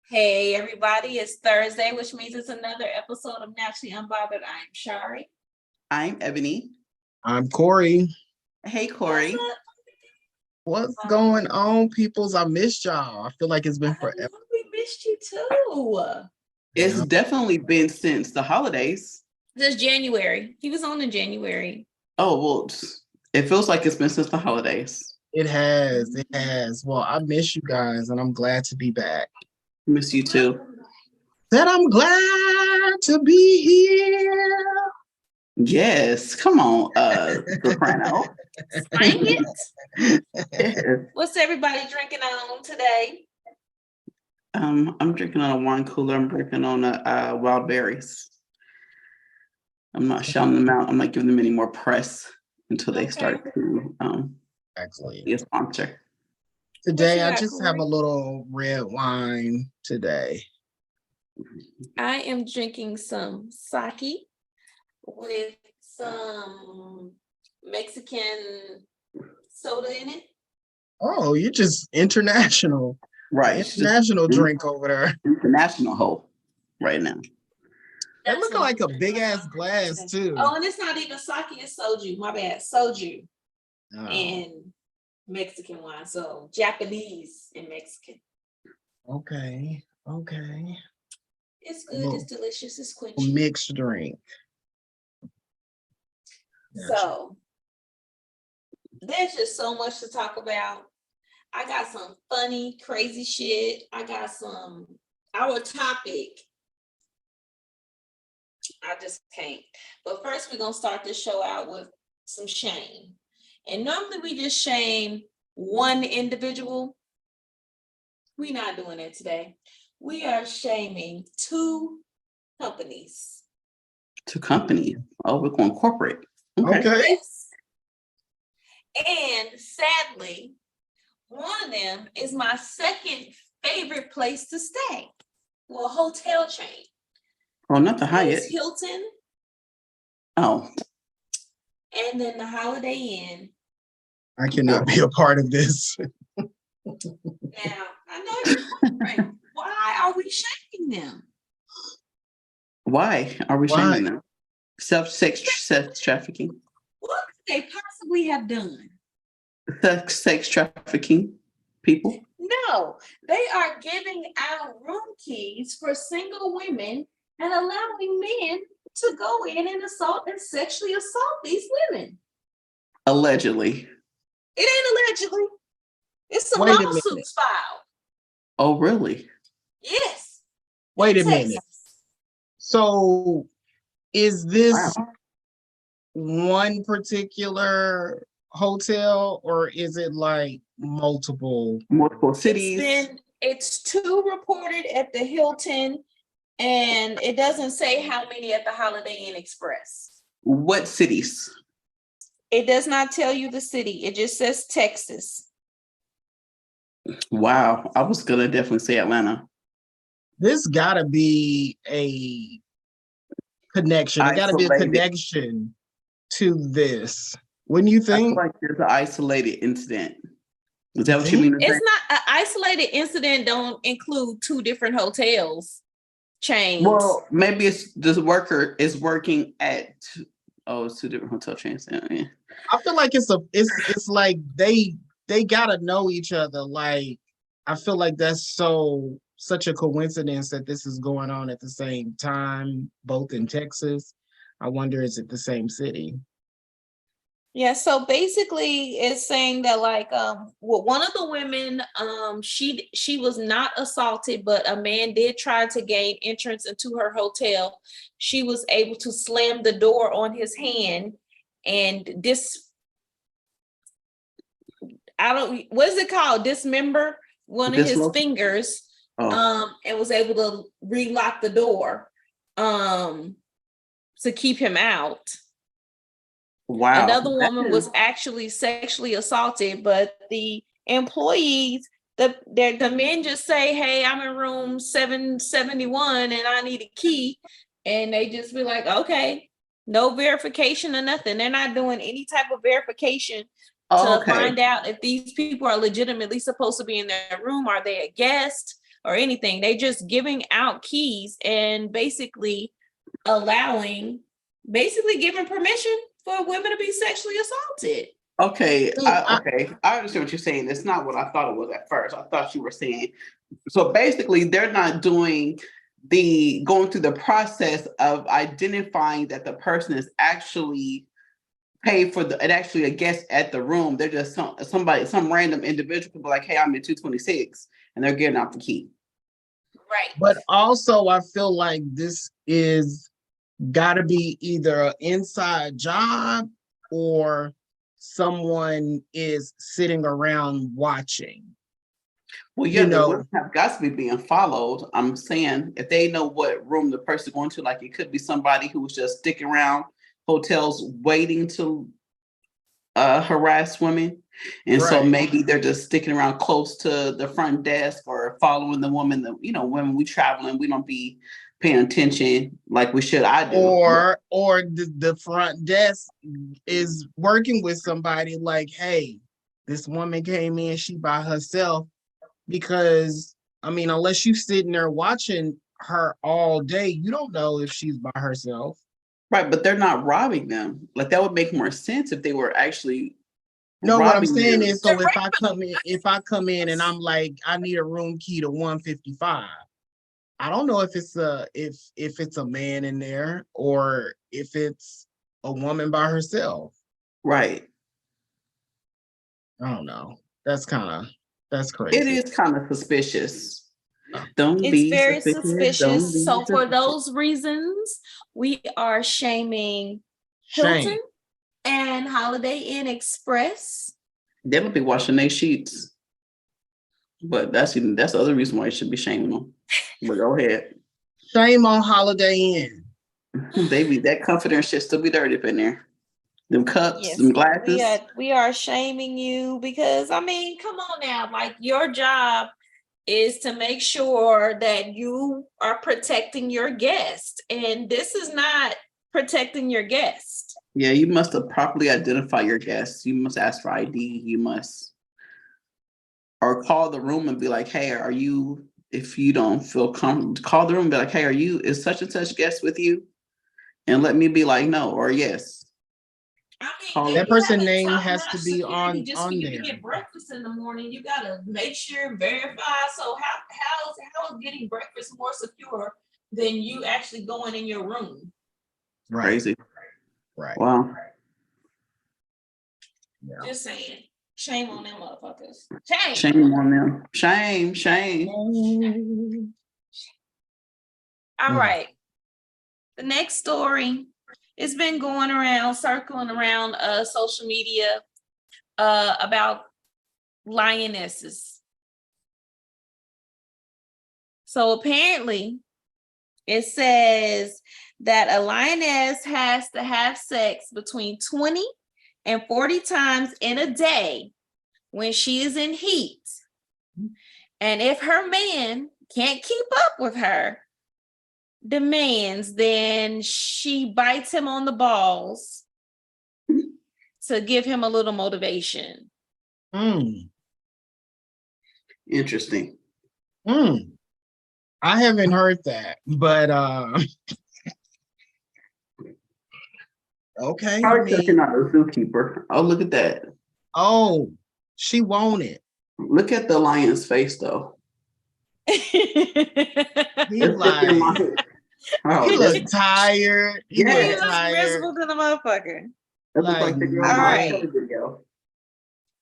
Hey everybody, it's Thursday, which means it's another episode of Naturally Unbothered. I'm Shari. I'm Ebony. I'm Corry. Hey, Corry. What's going on, peoples? I missed y'all. I feel like it's been forever. We missed you too. It's definitely been since the holidays. This January. He was on in January. Oh, well, it feels like it's been since the holidays. It has. It has. Well, I miss you guys, and I'm glad to be back. Miss you too. That I'm glad to be here. Yes, come on, soprano. Sing it. Yes. What's everybody drinking on today? I'm drinking on a wine cooler. I'm drinking on wild berries. I'm not shouting them out. I'm not giving them any more press until they start to Excellent. be a sponsor. Today, I just have a little red wine today. I am drinking some sake with some Mexican soda in it. Oh, you're just international. Right. International drink over there. International hoe right now. That looking like a big ass glass too. Oh, and it's not even sake, it's soju. My bad. Soju. And Mexican wine. So Japanese and Mexican. Okay. It's good, it's delicious, it's quenching. Mixed drink. So there's just so much to talk about. I got some funny, crazy shit. I got our topic. I just can't. But first, we're going to start this show out with some shame. And normally we just shame one individual. We're not doing it today. We are shaming two companies. Two companies? Oh, we're going corporate. Okay. Yes. And sadly, one of them is my second favorite place to stay. Well, a hotel chain. Oh, not the Hyatt. It's Hilton. Oh. And then the Holiday Inn. I cannot be a part of this. Now, I know you're wondering, why are we shaming them? Why are we shaming them? Sex trafficking. What could they possibly have done? Sex trafficking people? No, they are giving out room keys for single women and allowing men to go in and assault and sexually assault these women. Allegedly. It ain't allegedly. It's some lawsuits filed. Oh, really? Yes. Wait a minute. So is this one particular hotel or is it like multiple cities? It's two reported at the Hilton, and it doesn't say how many at the Holiday Inn Express. What cities? It does not tell you the city. It just says Texas. Wow. I was going to definitely say Atlanta. This got to be a connection. It got to be a connection to this. Wouldn't you think? I feel like there's an isolated incident. Is that what you mean? It's not an isolated incident. Don't include two different hotels chains. Well, maybe it's this worker is working at it's two different hotel chains. Yeah. I feel like it's like they gotta know each other. Like I feel like that's such a coincidence that this is going on at the same time, both in Texas. I wonder, is it the same city? Yeah, so basically it's saying that one of the women, she was not assaulted, but a man did try to gain entrance into her hotel. She was able to slam the door on his hand and what is it called? Dismember one of his fingers, and was able to relock the door to keep him out. Wow. Another woman was actually sexually assaulted, but the employees, the men just say, "Hey, I'm in room 771 and I need a key." And they just be like, "Okay." No verification or nothing. They're not doing any type of verification to find out if these people are legitimately supposed to be in their room. Are they a guest? or anything. They just giving out keys and basically giving permission for women to be sexually assaulted. Okay, I understand what you're saying. It's not what I thought it was at first. I thought you were saying, so basically they're not going through the process of identifying that the person is actually paid for and actually a guest at the room. They're just some random individual could be like, hey, I'm in 226, and they're getting out the key. Right. But also I feel like this is gotta be either an inside job or someone is sitting around watching. Well, yeah, the women have got to be being followed. I'm saying if they know what room the person going to, like it could be somebody who was just sticking around hotels waiting to harass women. And so maybe they're just sticking around close to the front desk or following the woman that, when we traveling, we don't be paying attention like we should. I do. Or the front desk is working with somebody like, hey, this woman came in, she by herself. Because I mean, unless you're sitting there watching her all day, you don't know if she's by herself. Right, but they're not robbing them. Like that would make more sense if they were actually. No, what I'm saying is, so if I come in and I'm like, I need a room key to 155. I don't know if it's a man in there or if it's a woman by herself. Right. I don't know. That's crazy. It is kind of suspicious. It's very suspicious. So for those reasons, we are shaming Hilton and Holiday Inn Express. They don't be washing their sheets. But that's the other reason why you should be shaming them. But go ahead. Shame on Holiday Inn. Baby, that comforter and shit still be dirty up in there. Them cups, them glasses. We are shaming you because, I mean, come on now. Like, your job is to make sure that you are protecting your guest. And this is not protecting your guest. Yeah, you must have properly identify your guests. You must ask for ID. You must, or call the room and be like, hey, are you, if you don't feel comfortable, call the room and be like, hey, is such and such guest with you? And let me be like, no, or yes. I mean, that person's name has to be on just on for you there. to get breakfast in the morning, you gotta make sure, verify. So how is getting breakfast more secure than you actually going in your room? Right. Crazy. Right. Wow. Yeah. Just saying. Shame on them motherfuckers. Shame on them. Shame. All right. The next story. It's been going around, circling around social media about lionesses. So apparently, it says that a lioness has to have sex between 20 and 40 times in a day when she is in heat. And if her man can't keep up with her demands, then she bites him on the balls to give him a little motivation. Interesting. I haven't heard that, but okay. Probably because you're not a zookeeper. Oh, look at that. Oh, she won't it. Look at the lion's face, though. He's like, he looks tired. He looks miserable to the motherfucker. Like the girl all right. Video.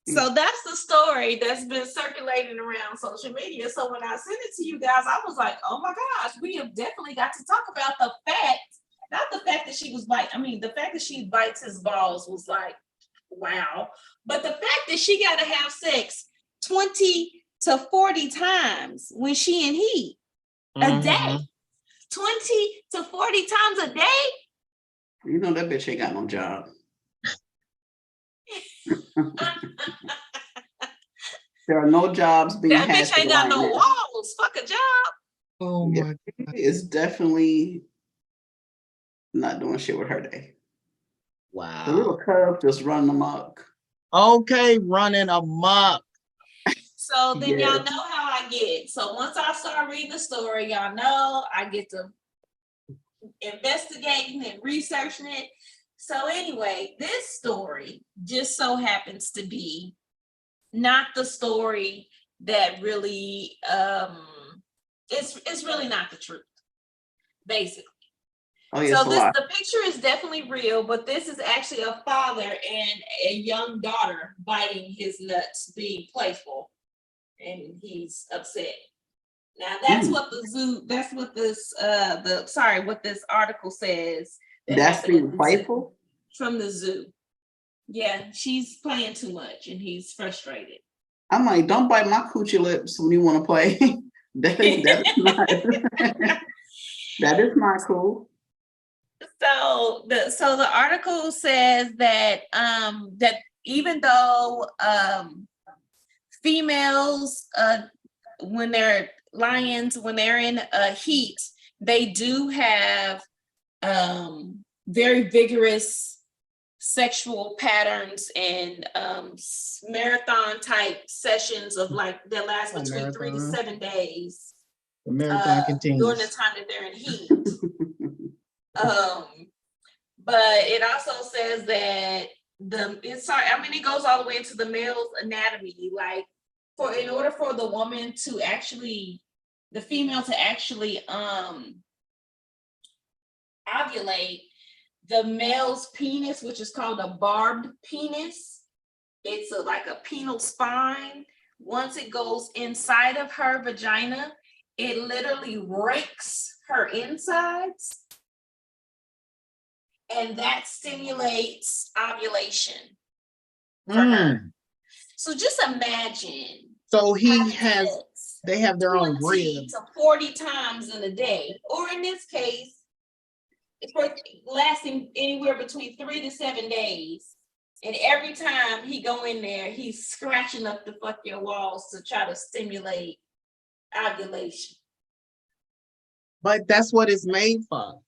So that's the story that's been circulating around social media. So when I sent it to you guys, I was like, oh my gosh, we have definitely got to talk about the fact, not the fact that she was the fact that she bites his balls was like, wow. But the fact that she got to have sex 20 to 40 times when she in heat a day, 20 to 40 times a day. You know that bitch ain't got no job. There are no jobs being had. That bitch ain't got no walls. Fuck a job. Oh my God. It's definitely not doing shit with her day. Wow. The little cub just running amok. Okay, running amok. So then y'all know how I I get. So once I start reading the story, y'all know I get to investigating and researching it. So anyway, this story just so happens to be not the story that really it's really not the truth, basically. Oh, yes, so the picture is definitely real, but this is actually a father and a young daughter biting his nuts, being playful, and he's upset. Now that's what what this article says. That's being playful from the zoo. Yeah, she's playing too much and he's frustrated. I'm like, don't bite my coochie lips when you want to play. that is not cool. So the article says that that even though females when they're lions, when they're in heat, they do have very vigorous sexual patterns and marathon type sessions of like that last between 3 to 7 days. The marathon continues during the time that they're in heat. But it also says that it goes all the way into the male's anatomy. Like in order for the woman to actually, the female to actually ovulate, the male's penis, which is called a barbed penis, it's like a penile spine. Once it goes inside of her vagina, it literally rakes her insides, and that stimulates ovulation for her. So just imagine. So they have their own rib. To 40 times in a day, or in this case, for lasting anywhere between 3 to 7 days. And every time he go in there, he's scratching up the fuck your walls to try to stimulate ovulation. But that's what it's made for.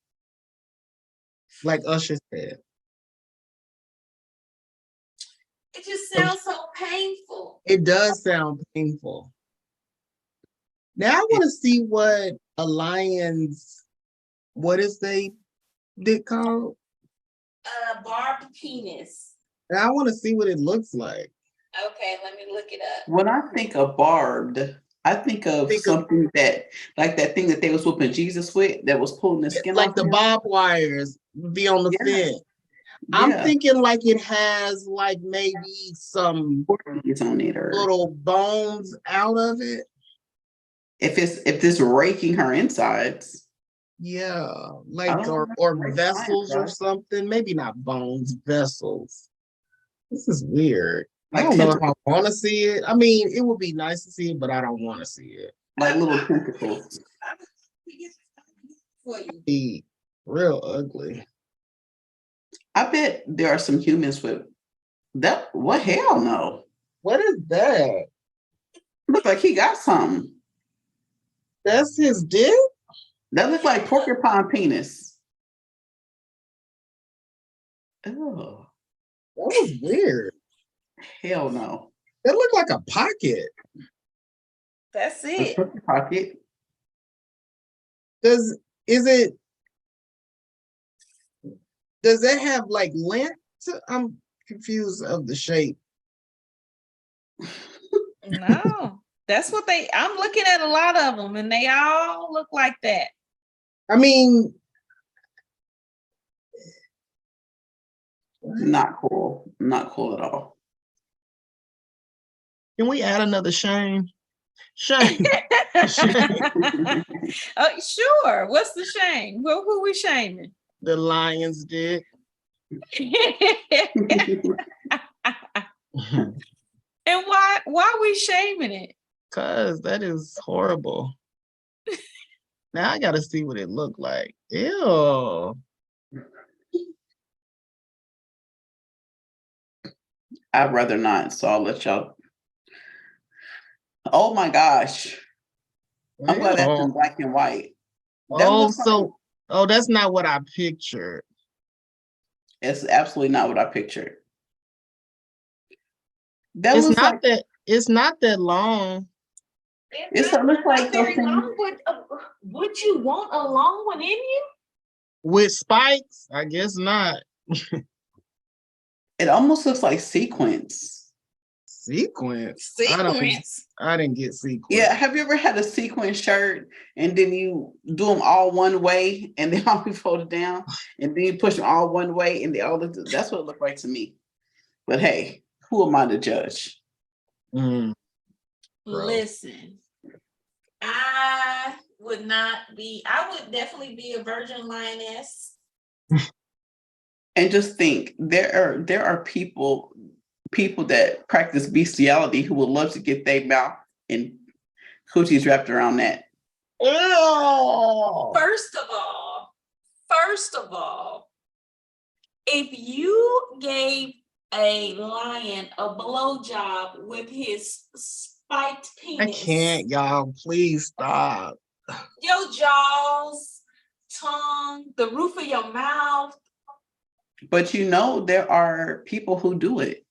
Like Usher said. It just sounds so painful. It does sound painful. Now I want to see what a lion's, what is they called? Barbed penis. And I want to see what it looks like. Okay, let me look it up. When I think of barbed, I think of something that, like that thing that they was whooping Jesus with, that was pulling the skin like off the him. barbed wires be on the fence. Yeah. I'm thinking like it has like maybe some on it or little bones out of it. If it's raking her insides. Yeah, like or vessels or something. Maybe not bones, vessels. This is weird. I don't know if I want to see it. I mean, it would be nice to see it, but I don't want to see it. Like little tentacles. Be real ugly. I bet there are some humans with that. What? Hell no. What is that? Look like he got something. That's his dick? That looks like porcupine penis. Oh. That was weird. Hell no. That looked like a pocket. That's it. A pocket. Does it have like length? I'm confused of the shape. No, that's what I'm looking at a lot of them and they all look like that. I mean, not cool. Not cool at all. Can we add another shame? Shame. Oh, sure. What's the shame? Who we shaming? The lion's dick. And why are we shaming it? Because that is horrible. Now I gotta see what it looked like. Ew. I'd rather not, so I'll let y'all. Oh my gosh. I'm glad that's in black and white. That's not what I pictured. It's absolutely not what I pictured. It's not that long. It's looks like not very long, but would you want a long one in you? With spikes? I guess not. It almost looks like sequins. Sequence? Sequence. I didn't get sequence. Yeah, have you ever had a sequin shirt and then you do them all one way and they all be folded down and then you push them all one way and they all look, that's what it looked like to me. But hey, who am I to judge? Listen, I would definitely be a virgin lioness. And just think, there are people that practice bestiality who would love to get their mouth and coochies wrapped around that. Oh. First of all, if you gave a lion a blowjob with his spiked penis, I can't, y'all. Please stop. Your jaws, tongue, the roof of your mouth. But there are people who do it.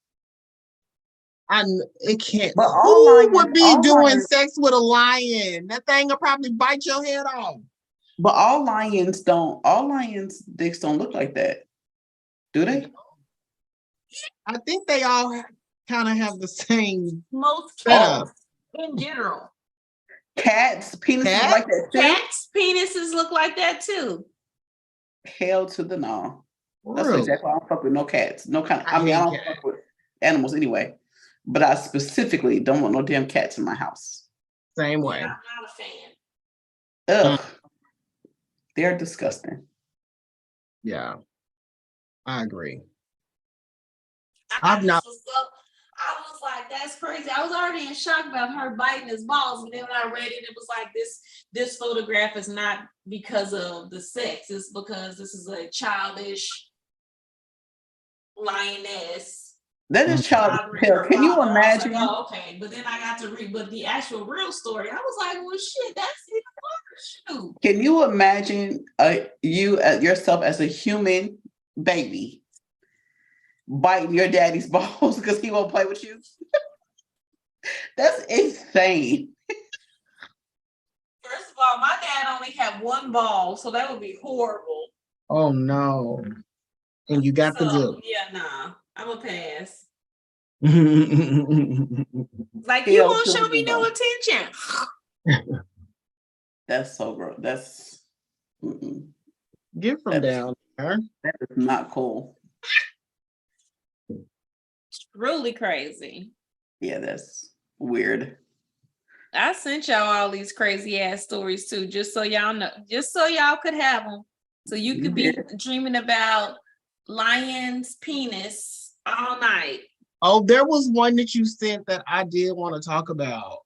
It can't. But who would be doing sex with a lion? That thing will probably bite your head off. But all lions' dicks don't look like that. Do they? I think they all kind of have the same. Most cats in general. Cats' penises like that too? Cats' penises look like that too. Hell to the no. That's Really? exactly why I don't fuck with no cats. No kind of, I don't fuck with animals anyway. But I specifically don't want no damn cats in my house. Same way. Yeah, I'm not a fan. Ugh. They're disgusting. Yeah. I agree. I was like, that's crazy. I was already in shock about her biting his balls, and then when I read it was like this photograph is not because of the sex, it's because this is a childish lioness. That is childish. Can you imagine? Like, oh, okay, but then I got to read, but the actual real story, I was like, well, shit, that's even worse. Shoot. Can you imagine you yourself as a human baby biting your daddy's balls because he won't play with you? That's insane. First of all, my dad only had one ball, so that would be horrible. Oh no. And you got the good. Yeah, nah. I'm a pass. Like, like, you won't show me no attention. That's so gross. That's get from down there. That is not cool. It's really crazy. Yeah, that's weird. I sent y'all all these crazy ass stories too, just so y'all know, just so y'all could have them, so you could be dreaming about lion's penis all night. Oh, there was one that you sent that I did want to talk about.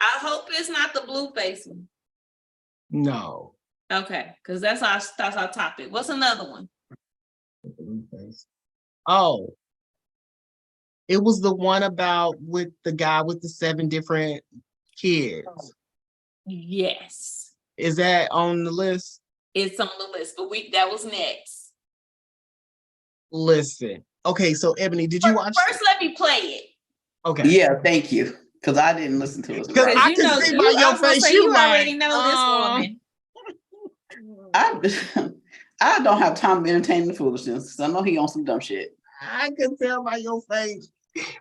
I hope it's not the Blueface one. No. Okay, because that's our topic. What's another one? Oh, it was the one about with the guy with the 7 different kids. Yes. Is that on the list? It's on the list, but that was next. Listen. Okay, so Ebony, did you watch? First, let me play it. Okay. Yeah, thank you. Because I didn't listen to it. Because I can see by your face, you already know this woman. I don't have time to entertain the foolishness. So I know he on some dumb shit. I can tell by your face.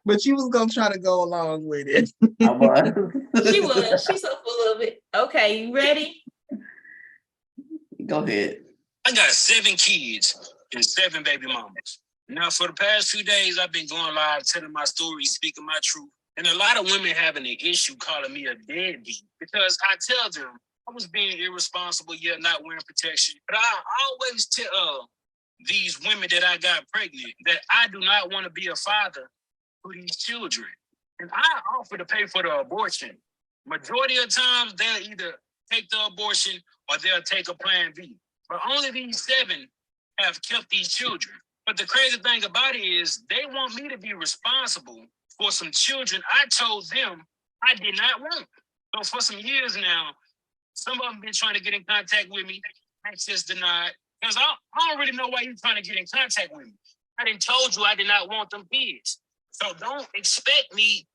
But you was gonna try to go along with it. I was. She was. She's so full of it. Okay, you ready? Go ahead. I got 7 kids and 7 baby mamas. Now, for the past few days, I've been going live, telling my story, speaking my truth. And a lot of women having an issue calling me a deadbeat because I tell them I was being irresponsible, yet not wearing protection. But I always tell these women that I got pregnant that I do not want to be a father for these children. And I offer to pay for the abortion. Majority of times, they'll either take the abortion or they'll take a plan B. But only these 7 have kept these children. But the crazy thing about it is they want me to be responsible for some children I told them I did not want. So for some years now, some of them been trying to get in contact with me, access denied. Because I don't really know why you're trying to get in contact with me. I done told you I did not want them kids. So don't expect me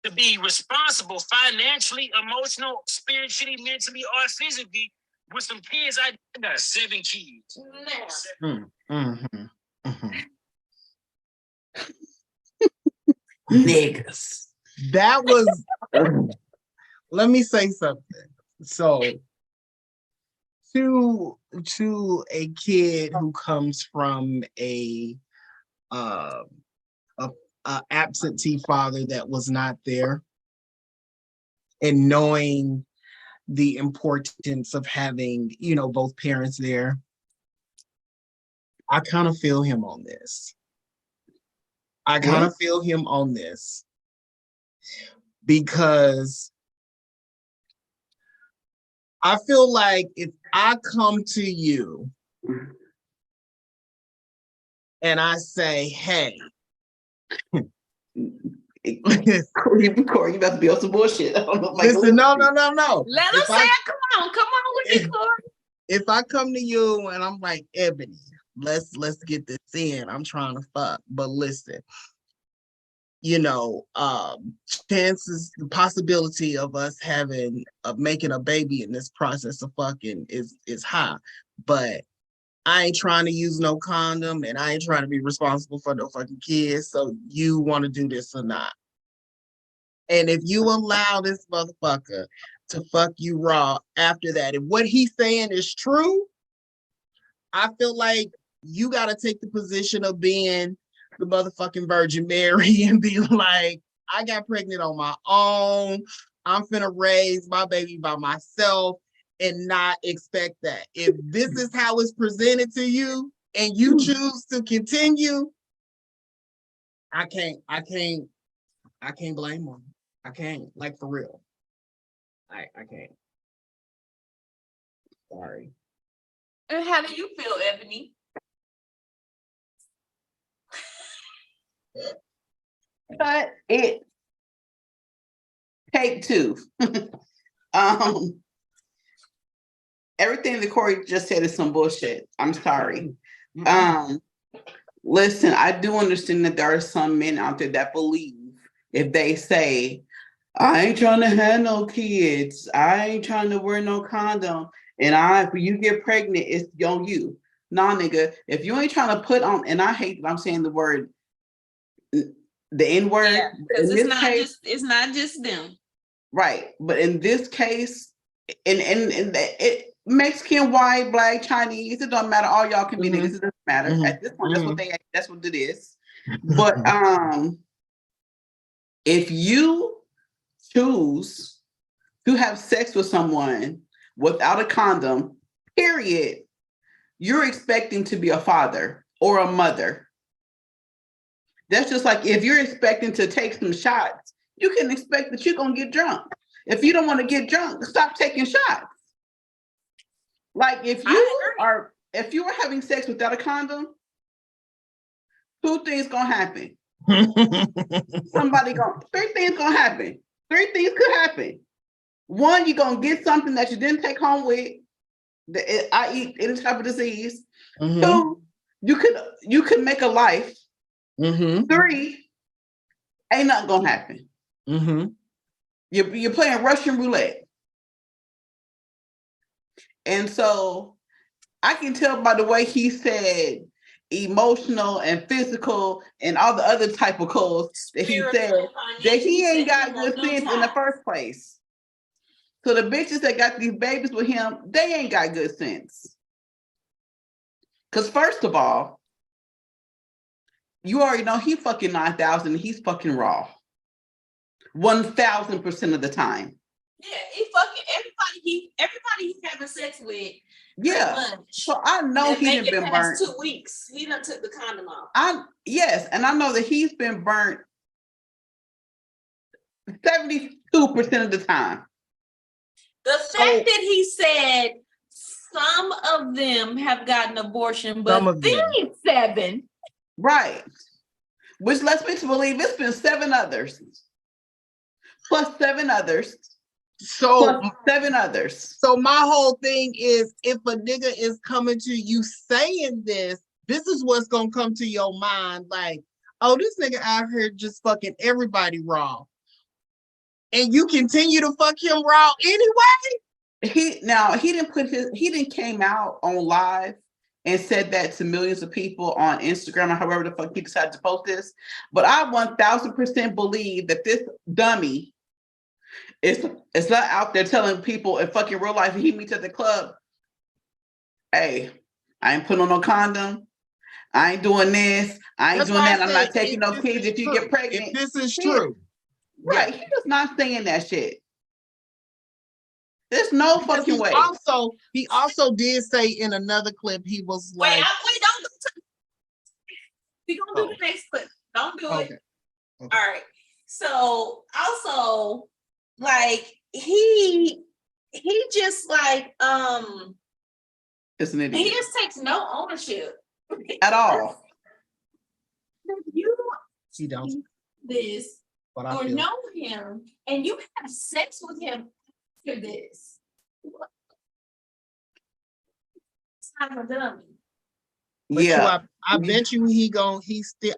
to be responsible financially, emotional, spiritually, mentally, or physically with some kids. I got 7 kids. Niggas. That was, let me say something. So to a kid who comes from a absentee father that was not there, and knowing the importance of having, you know, both parents there, I kind of feel him on this. Because I feel like if I come to you and I say, hey, Corry, you about to be on some bullshit. Listen, no. Let him say it. Come on with it, Corry. If I come to you and I'm like, Ebony, let's get this in. I'm trying to fuck, but listen, you know, chances, the possibility of us making a baby in this process of fucking is high, but I ain't trying to use no condom and I ain't trying to be responsible for no fucking kids. So you want to do this or not? And if you allow this motherfucker to fuck you raw after that, if what he's saying is true, I feel like you got to take the position of being the motherfucking Virgin Mary and be like, I got pregnant on my own. I'm finna raise my baby by myself and not expect that. If this is how it's presented to you and you choose to continue, I can't blame them. I can't, like, for real. I can't. Sorry. And how do you feel, Ebony? Cut it. Take 2. Everything that Corry just said is some bullshit. I'm sorry. Listen, I do understand that there are some men out there that believe if they say, I ain't trying to have no kids, I ain't trying to wear no condom, and if you get pregnant, it's on you. Nah, nigga, if you ain't trying to put on, and I hate that I'm saying the word, the N-word. Yeah, because it's not just them. Right. But in this case, it Mexican, white, black, Chinese, it doesn't matter. All y'all can be niggas. It doesn't matter. At this point, that's what it is. But if you choose to have sex with someone without a condom, period, you're expecting to be a father or a mother. That's just like if you're expecting to take some shots, you can expect that you're going to get drunk. If you don't want to get drunk, stop taking shots. Like if you are having sex without a condom, 2 things going to happen. 3 things going to happen. 3 things could happen. 1, you're going to get something that you didn't take home with, i.e. any type of disease. 2, you could make a life. 3, ain't nothing going to happen. You're playing Russian roulette. And so I can tell by the way he said emotional and physical and all the other type of codes that he said that he ain't got good sense in the first place. So the bitches that got these babies with him, they ain't got good sense. Because first of all, you already know he fucking 9,000 and he's fucking raw. 1,000% of the time. Yeah, he fucking everybody he's having sex with. Yeah. So I know he done been burnt. 2 weeks. He done took the condom off. And I know that he's been burnt 72% of the time. The fact that he said some of them have gotten abortion, but these 7. Right. Which lets me to believe it's been 7 others. Plus 7 others. So plus 7 others. So my whole thing is, if a nigga is coming to you saying this is what's gonna come to your mind. Like, oh, this nigga out here just fucking everybody raw. and you continue to fuck him raw anyway. He didn't came out on live and said that to millions of people on Instagram or however the fuck he decided to post this. But I 1000% believe that this dummy is not out there telling people in fucking real life, if he meets at the club, hey, I ain't putting on no condom. I ain't doing this. I ain't doing that. I'm not taking no kids if you get pregnant. If this is true. Right. He was not saying that shit. There's no fucking way. He also did say in another clip, he was like, wait, don't do it. We're gonna do the next clip. Don't do it. All right. So also, like, he just like it's an idiot. he just takes no ownership at all. You he don't this or know him and you have sex with him after this. It's not a dummy. But yeah, I bet you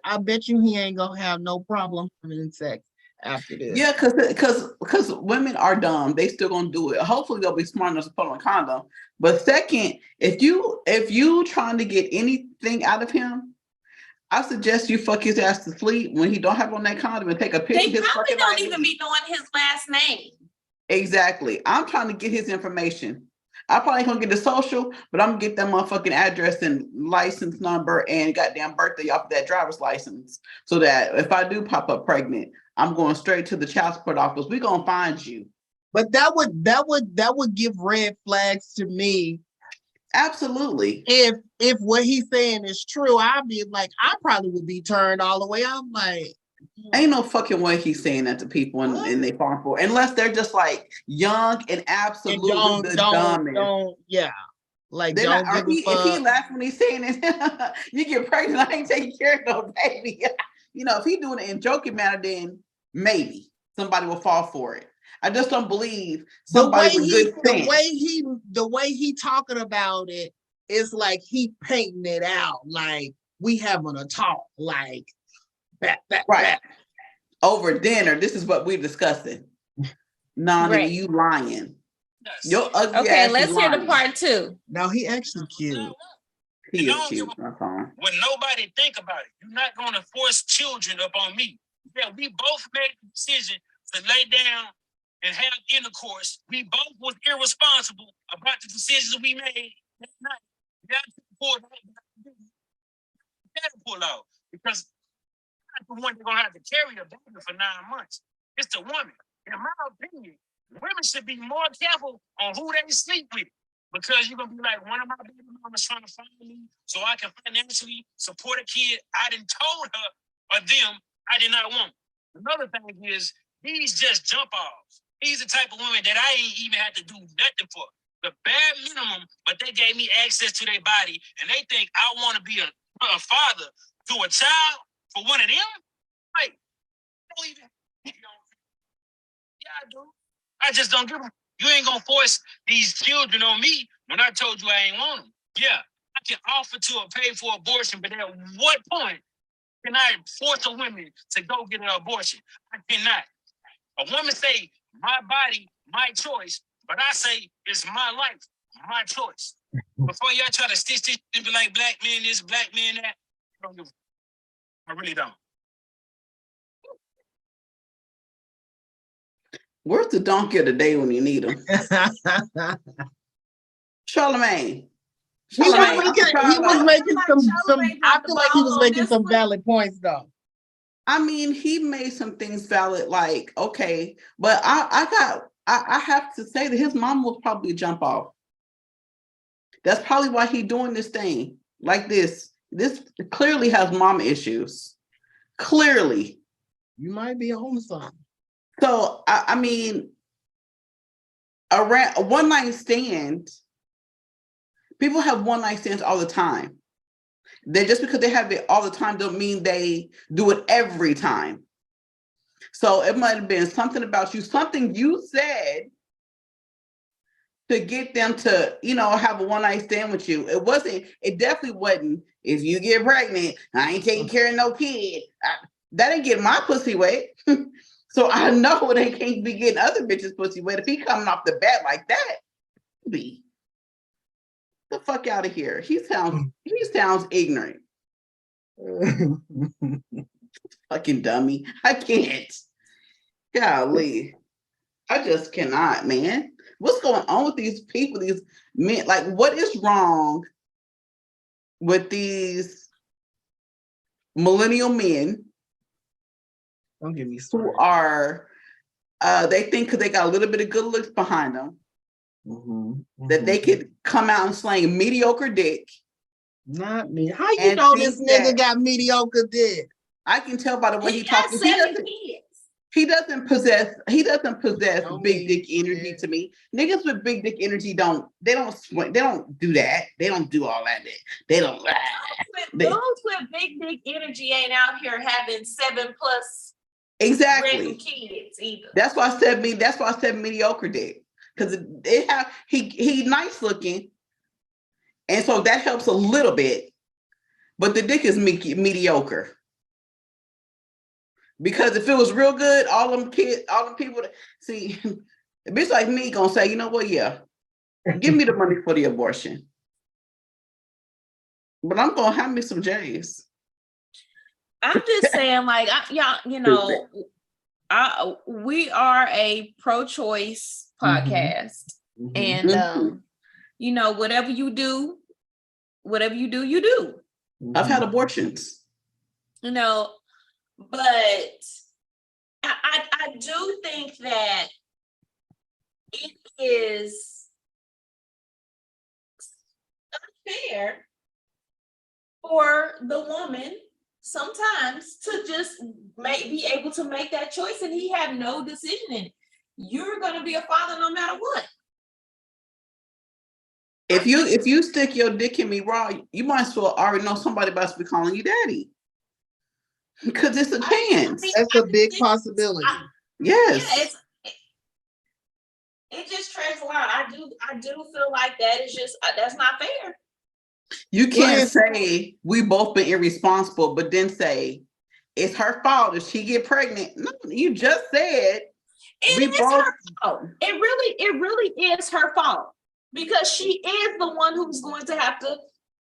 I bet you he ain't gonna have no problem having sex after this. Yeah, because women are dumb. They still gonna do it. Hopefully they'll be smart enough to put on a condom. But second, if you trying to get anything out of him, I suggest you fuck his ass to sleep when he don't have on that condom and take a picture. They probably don't even be knowing his last name. Exactly. I'm trying to get his information. I probably ain't gonna get the social, but I'm gonna get that motherfucking address and license number and goddamn birthday off of that driver's license, so that if I do pop up pregnant, I'm going straight to the child support office. We're gonna find you. But that would give red flags to me. Absolutely. If what he's saying is true, I'd be like, I probably would be turned all the way. I'm like, ain't no fucking way he's saying that to people and they fall for it. Unless they're just like young and absolutely the dumbest. Like, if he laughs when he's saying it, you get pregnant, I ain't taking care of no baby. If he's doing it in joking manner, then maybe somebody will fall for it. I just don't believe somebody with good sense. The way he talking about it is like he painting it out like we having a talk, like that. Over dinner, this is what we're discussing. Nigga, you lying. Your ugly okay, ass let's lying. hear the part two. No, he actually cute. He is cute. When nobody think about it, you're not going to force children up on me. Yeah, we both made the decision to lay down and have intercourse. We both was irresponsible about the decisions we made that night. You got to pull out because the one that's gonna have to carry a baby for 9 months. It's the woman. In my opinion, women should be more careful on who they sleep with because you're gonna be like, one of my baby mamas trying to find me so I can financially support a kid I done told her or them I did not want. Another thing is these just jump offs. These are the type of women that I ain't even had to do nothing for. The bare minimum, but they gave me access to their body and they think I want to be a father to a child. For one of them, like, don't even. Yeah, I do. I just don't give them. You ain't gonna force these children on me when I told you I ain't want them. Yeah, I can offer to pay for abortion, but at what point can I force a woman to go get an abortion? I cannot. A woman say, my body, my choice, but I say, it's my life, my choice. Before y'all try to stitch this and be like, black man this, black man that, I don't give a. I really don't. Where's the donkey of the day when you need him? Charlemagne. He was making some. I feel like he was making some valid points, though. I mean, he made some things valid, like, okay, but I have to say that his mom will probably jump off. That's probably why he's doing this thing like this. This clearly has mom issues. Clearly. You might be on something. So, I mean, a one-night stand, people have one-night stands all the time. Just because they have it all the time don't mean they do it every time. So it might have been something about you, something you said to get them to, have a one-night stand with you. It definitely wasn't, if you get pregnant, I ain't taking care of no kid. That ain't getting my pussy wet. So I know they can't be getting other bitches pussy. But if he coming off the bat like that, be the fuck out of here. He sounds ignorant. Fucking dummy. I can't. Golly. I just cannot, man. What's going on with these people, these men? Like, what is wrong with these millennial men? Don't get me started. Who are, they think because they got a little bit of good looks behind them, that they could come out and slang mediocre dick. Not me. How you know this nigga got mediocre dick? I can tell by the way he talks. He doesn't possess big dick energy to me. Niggas with big dick energy don't do that. They don't do all that. They don't. Those with big dick energy ain't out here having 7+ exactly kids either. That's why I said mediocre dick. Because he nice looking, and so that helps a little bit, but the dick is mediocre. Because if it was real good, all them people see, a bitch like me gonna say, you know what? Yeah, give me the money for the abortion, but I'm gonna have me some J's. I'm just saying, like, we are a pro-choice podcast, and whatever you do, you do. I've had abortions. But I do think that it is unfair for the woman sometimes to just be able to make that choice, and he had no decision in it. You're going to be a father no matter what. If you stick your dick in me raw, you might as well already know somebody about to be calling you daddy. Because it's a chance. That's a big possibility. Yes. Yeah, it just treads a line. I do feel like that is just that's not fair. You can't say we both been irresponsible, but then say it's her fault if she get pregnant. No, you just said her fault. It really is her fault because she is the one who's going to have to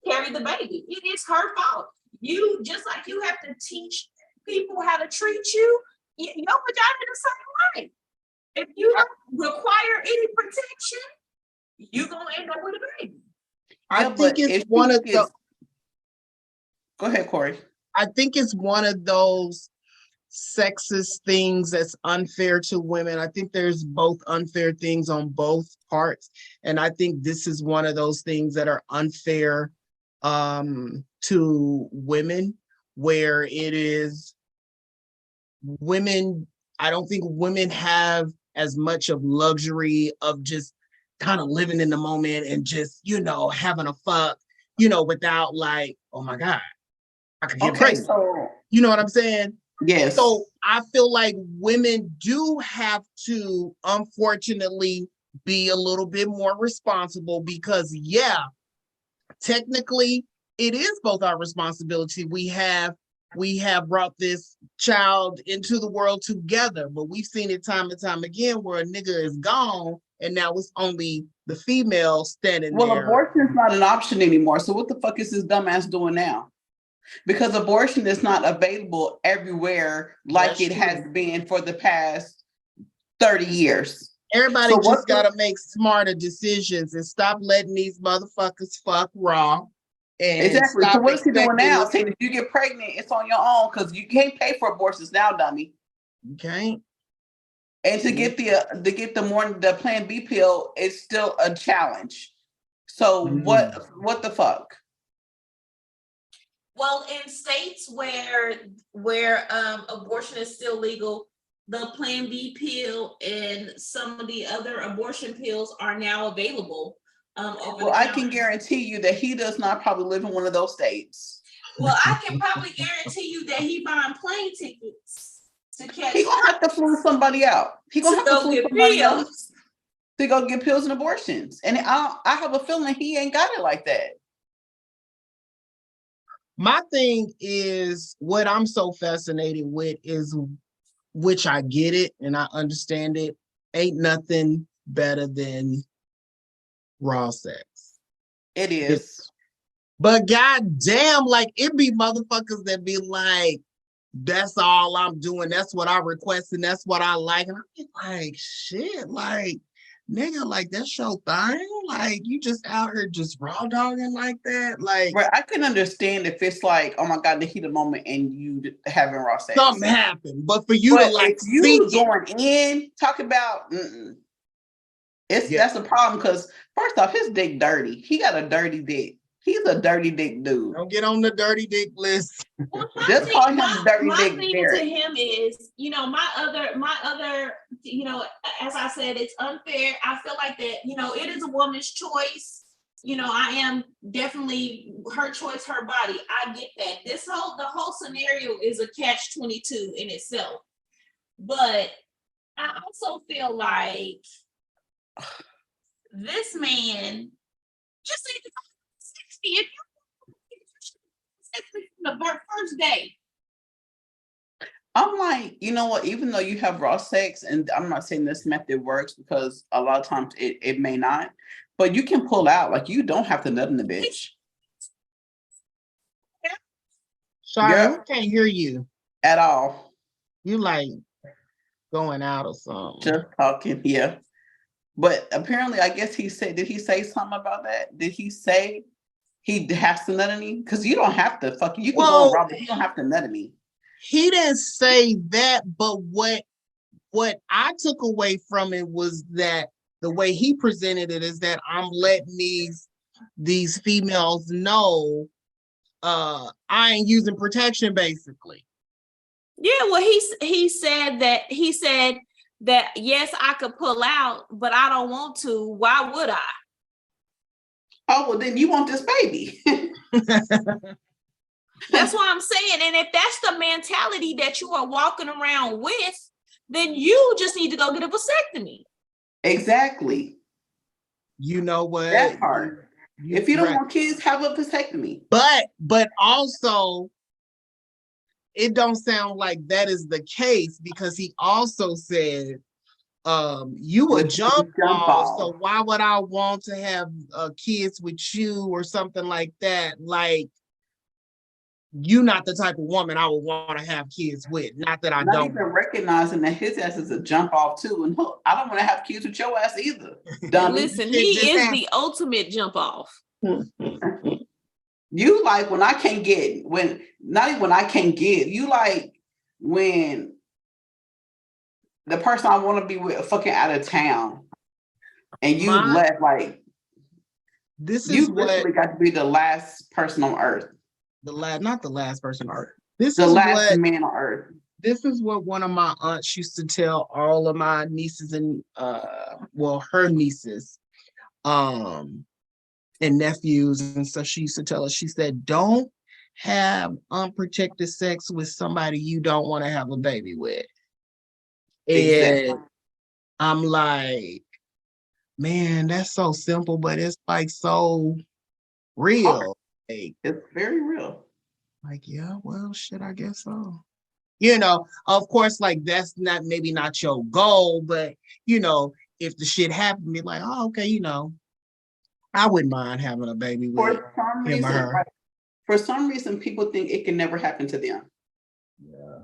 carry the baby. It is her fault. You just like you have to teach people how to treat you. Your vagina the same way. If you don't require any protection, you're gonna end up with a baby. I think it's one of the. Go ahead, Corey. I think it's one of those sexist things that's unfair to women. I think there's both unfair things on both parts, and I think this is one of those things that are unfair to women, where it is women. I don't think women have as much of luxury of just kind of living in the moment and just, having a fuck, without like, oh my God, I could get pregnant. So, you know what I'm saying? Yes. So I feel like women do have to, unfortunately, be a little bit more responsible because, technically, it is both our responsibility. We have brought this child into the world together, but we've seen it time and time again where a nigga is gone and now it's only the female standing there. Well, abortion is not an option anymore. So what the fuck is this dumbass doing now? Because abortion is not available everywhere like it has been for the past 30 years. Everybody just got to make smarter decisions and stop letting these motherfuckers fuck raw. Exactly. So what is he doing now? Saying if you get pregnant, it's on your own because you can't pay for abortions now, dummy. You can't. And to get the Plan B pill is still a challenge. So what the fuck? Well, in states where abortion is still legal, the Plan B pill and some of the other abortion pills are now available. I can guarantee you that he does not probably live in one of those states. Well, I can probably guarantee you that he buying plane tickets to catch. He gonna have to flew somebody out. He gonna have to flew somebody else to go get pills and abortions. And I have a feeling he ain't got it like that. My thing is what I'm so fascinated with is which I get it and I understand it. Ain't nothing better than raw sex. It is. But goddamn, like it be motherfuckers that be like, that's all I'm doing. That's what I request and that's what I like. And I'm like, shit, like, nigga, like that's your thing. Like you just out here just raw dogging like that. Like, right, I can understand if it's like, oh my God, the heat of the moment and you having raw sex. Something happened, but for you to like, if you going in, talk about, that's a problem because first off, his dick dirty. He got a dirty dick. He's a dirty dick dude. Don't get on the dirty dick list. Well, just call him dirty my dick. My thing to him is, my other, as I said, it's unfair. I feel like that, it is a woman's choice. I am definitely her choice, her body. I get that. The whole scenario is a catch-22 in itself. But I also feel like this man just needs to 60 if you from the first day. I'm like, you know what? Even though you have raw sex, and I'm not saying this method works because a lot of times it may not, but you can pull out. Like you don't have to nut in the bitch. Sorry, I can't hear you at all. You like going out or something? Just talking, yeah. But apparently, I guess did he say something about that? Did he say he has to nut in me? Because you don't have to fucking, you can go around, but you don't have to nut in me. He didn't say that, but what I took away from it was that the way he presented it is that I'm letting these females know I ain't using protection, basically. Yeah, well, he said that yes, I could pull out, but I don't want to. Why would I? Oh, well, then you want this baby. That's what I'm saying. And if that's the mentality that you are walking around with, then you just need to go get a vasectomy. Exactly. You know what? That part. If you don't want kids, have a vasectomy. But also, it don't sound like that is the case because he also said, you a jump off, so why would I want to have kids with you or something like that? Like, you not the type of woman I would want to have kids with. Not that I not don't. Even recognizing that his ass is a jump off too, and I don't want to have kids with your ass either. Listen, he is the ultimate jump off. You like when I can't get not even when I can't get. You like when the person I want to be with fucking out of town, and you left like. This you is literally got to be the last person on earth. Not the last person on earth. The last man on earth. This is what one of my aunts used to tell all of my nieces and her nieces and nephews and stuff. She used to tell us, she said, don't have unprotected sex with somebody you don't want to have a baby with. Exactly. And I'm like, man, that's so simple, but it's like so real. Like, it's very real. Like, yeah, well, shit, I guess so. Of course, like that's maybe not your goal, but if the shit happened, be like, oh, okay, I wouldn't mind having a baby with him or her. For some reason, people think it can never happen to them. Yeah.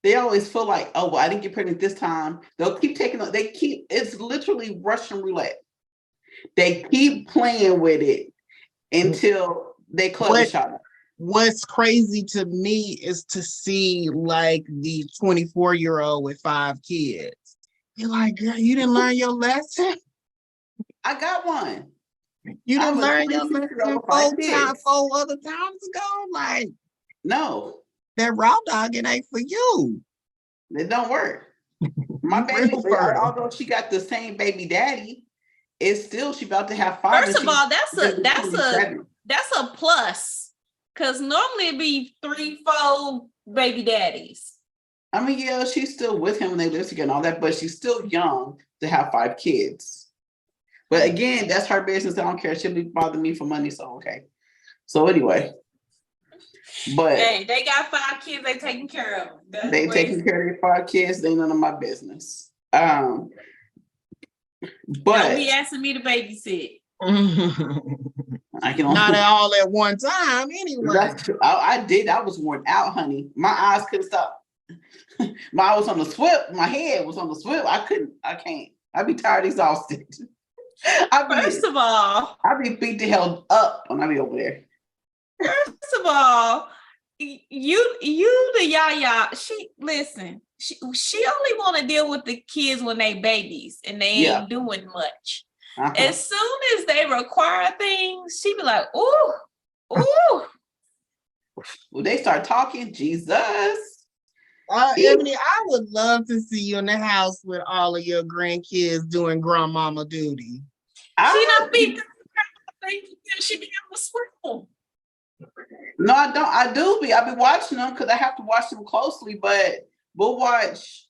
They always feel like, oh, well, I didn't get pregnant this time. They'll keep it's literally Russian roulette. They keep playing with it until they clutch a shot. What's crazy to me is to see like the 24-year-old with 5 kids. You're like, girl, you didn't learn your lesson? I got one. You didn't learn your lesson 4 other times ago? Like, no. That raw dogging ain't for you. It don't work. My baby, although she got the same baby daddy, it's still she about to have 5. First of all, that's a plus. Cause normally it'd be 3, 4 baby daddies. I mean, yeah, she's still with him and they live together and all that, but she's still young to have 5 kids. But again, that's her business. I don't care. She'll be bothering me for money, so okay. So anyway. But hey, they got 5 kids. They taking care of them. they taking care of their 5 kids. They none of my business. But don't be asking me to babysit. I can Not all at one time, anyway. I did. I was worn out, honey. My eyes couldn't stop. I was on the swip. My head was on the swip. I can't. I'd be tired, exhausted. First of all, I'd be beat the hell up when I be over there. First of all, you the yaya. She only want to deal with the kids when they babies and they ain't doing much. Uh-huh. As soon as they require things, she be like, ooh, ooh. When they start talking, Jesus. Ebony, I would love to see you in the house with all of your grandkids doing grandmama duty. She don't be she be on the swirl. No, I don't. I be watching them because I have to watch them closely, but we'll watch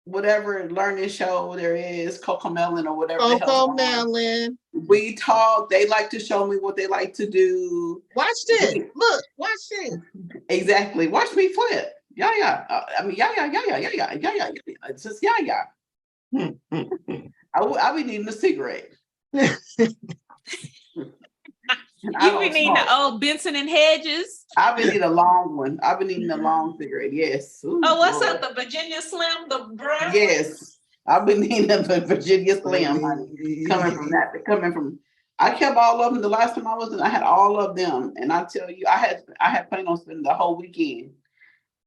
whatever learning show there is, CoComelon or whatever. CoComelon. We talk. They like to show me what they like to do. Watch this. Look, watch this. Exactly. Watch me flip. Yeah. Yeah. It's just yeah. I be needing a cigarette. You be needing the old Benson and Hedges. I've been needing a long one. I've been needing a long cigarette. Yes. Ooh, what's up? The Virginia Slim, the brown. Yes, I've been needing a Virginia Slim, honey. Coming from. I kept all of them. The last time I was in, I had all of them, and I tell you, I had planned on spending the whole weekend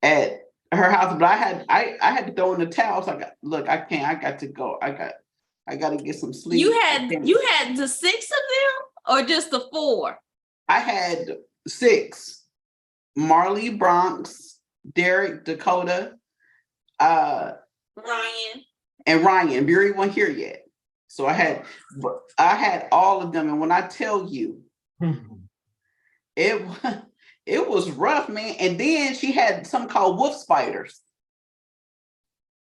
at her house, but I had to throw in the towels. I can't. I got to go. I got to get some sleep. You had the 6 of them. Or just the 4? I had 6. Marley, Bronx, Derek, Dakota, Ryan. And Ryan. Bury wasn't here yet. So I had all of them. And when I tell you, it was rough, man. And then she had something called wolf spiders.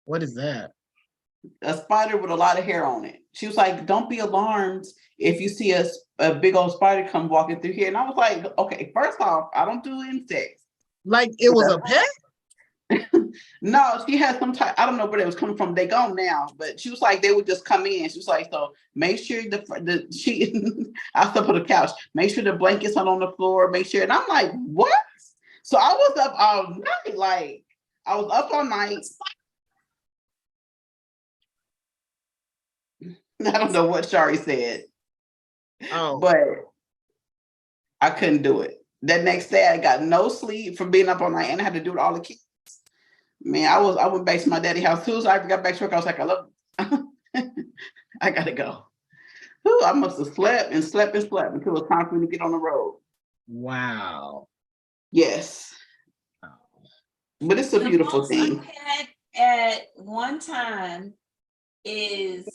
What is that? A spider with a lot of hair on it. She was like, don't be alarmed if you see a big old spider come walking through here. And I was like, okay, first off, I don't do insects. Like it was a pet? No, she had some type, I don't know where they was coming from. They gone now, but she was like, they would just come in. She was like, so make sure I slept on the couch. Make sure the blankets are on the floor. Make sure. And I'm like, what? So I was up all night. Like I was up all night. I don't know what Shari said. Oh, but I couldn't do it. That next day, I got no sleep from being up all night, and I had to do it all the kids. Man, I went back to my daddy's house. As soon as I got back to work, I was like, I love you. I gotta go. Ooh, I must have slept until it was time for me to get on the road. Wow. Yes, but it's a beautiful thing. I had at one time is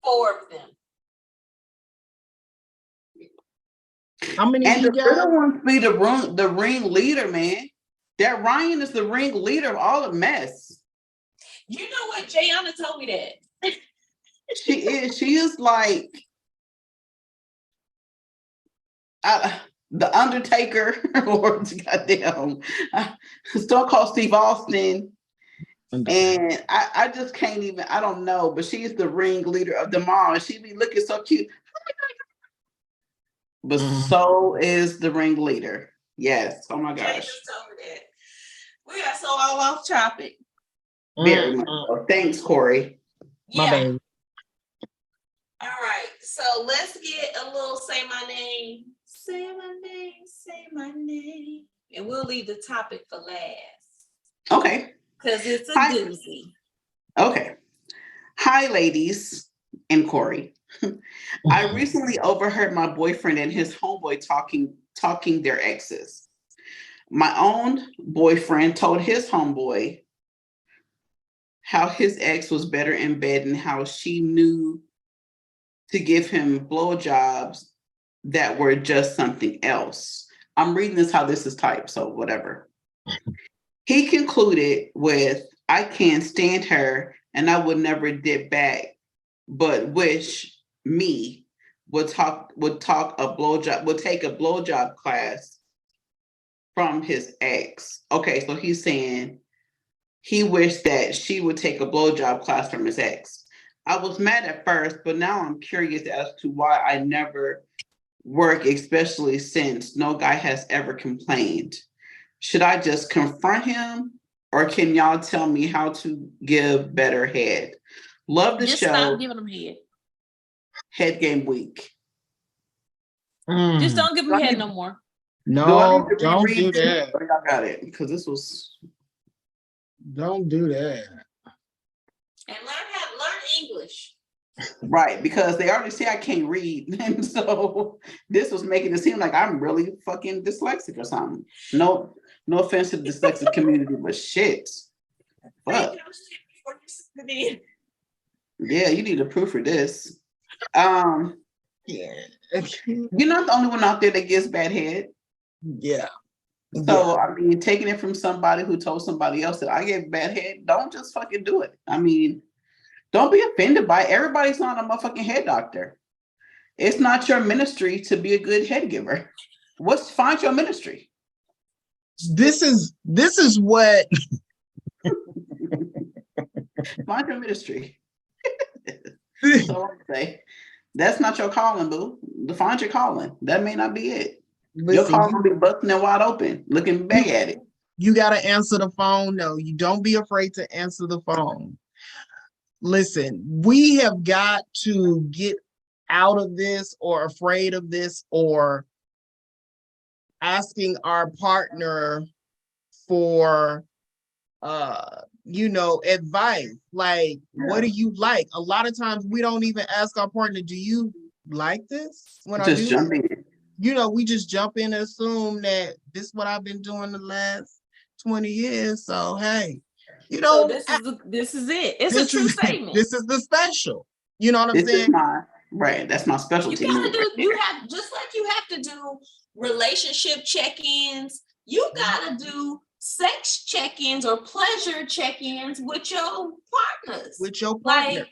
4 of them. How many? And the little ones be the ring leader, man. That Ryan is the ring leader of all the mess. You know what? Jayana told me that. She is like the Undertaker or goddamn Stone Cold Steve Austin. And I just can't even, I don't know, but she's the ring leader of them all. And she be looking so cute. But so is the ring leader. Yes. Oh my gosh. We are so all off topic. Very much so. Thanks, Corry. My baby. All right. So let's get a little say my name. Say my name. Say my name. And we'll leave the topic for last. Okay. Because it's a doozy. Okay. Hi, ladies and Corry. I recently overheard my boyfriend and his homeboy talking their exes. My own boyfriend told his homeboy how his ex was better in bed and how she knew to give him blowjobs that were just something else. I'm reading this how this is typed, so whatever. He concluded with, I can't stand her and I would never dip back, but wish me would take a blowjob class from his ex. Okay, so he's saying he wished that she would take a blowjob class from his ex. I was mad at first, but now I'm curious as to why I never work, especially since no guy has ever complained. Should I just confront him, or can y'all tell me how to give better head? Love the Just show. stop giving them head. Head game week. Just don't give them head no more. No, don't do that. I got it, because this was. Don't do that. And learn English. Right, because they already say I can't read, and so this was making it seem like I'm really fucking dyslexic or something. No offense to the dyslexic community, but shit. Fuck. Yeah, you need a proof for this. Yeah. You're not the only one out there that gets bad head. Yeah. So, I mean, taking it from somebody who told somebody else that I get bad head, don't just fucking do it. I mean, don't be offended by it. Everybody's not a motherfucking head doctor. It's not your ministry to be a good head giver. Find your ministry. This is what Find your ministry. That's all I say. That's not your calling, boo. Find your calling. That may not be it. Your calling will be busting it wide open, looking back at it. You gotta answer the phone. No, you don't be afraid to answer the phone. Listen, we have got to get out of this, or afraid of this, or asking our partner for advice. Like, what do you like? A lot of times we don't even ask our partner, do you like this? When just I do jump in. We just jump in and assume that this is what I've been doing the last 20 years. So hey, so this is it. It's a true statement. This is the special. You know what I'm saying? That's my specialty. You have just like you have to do relationship check-ins, you gotta do sex check-ins or pleasure check-ins with your partners. With your partner.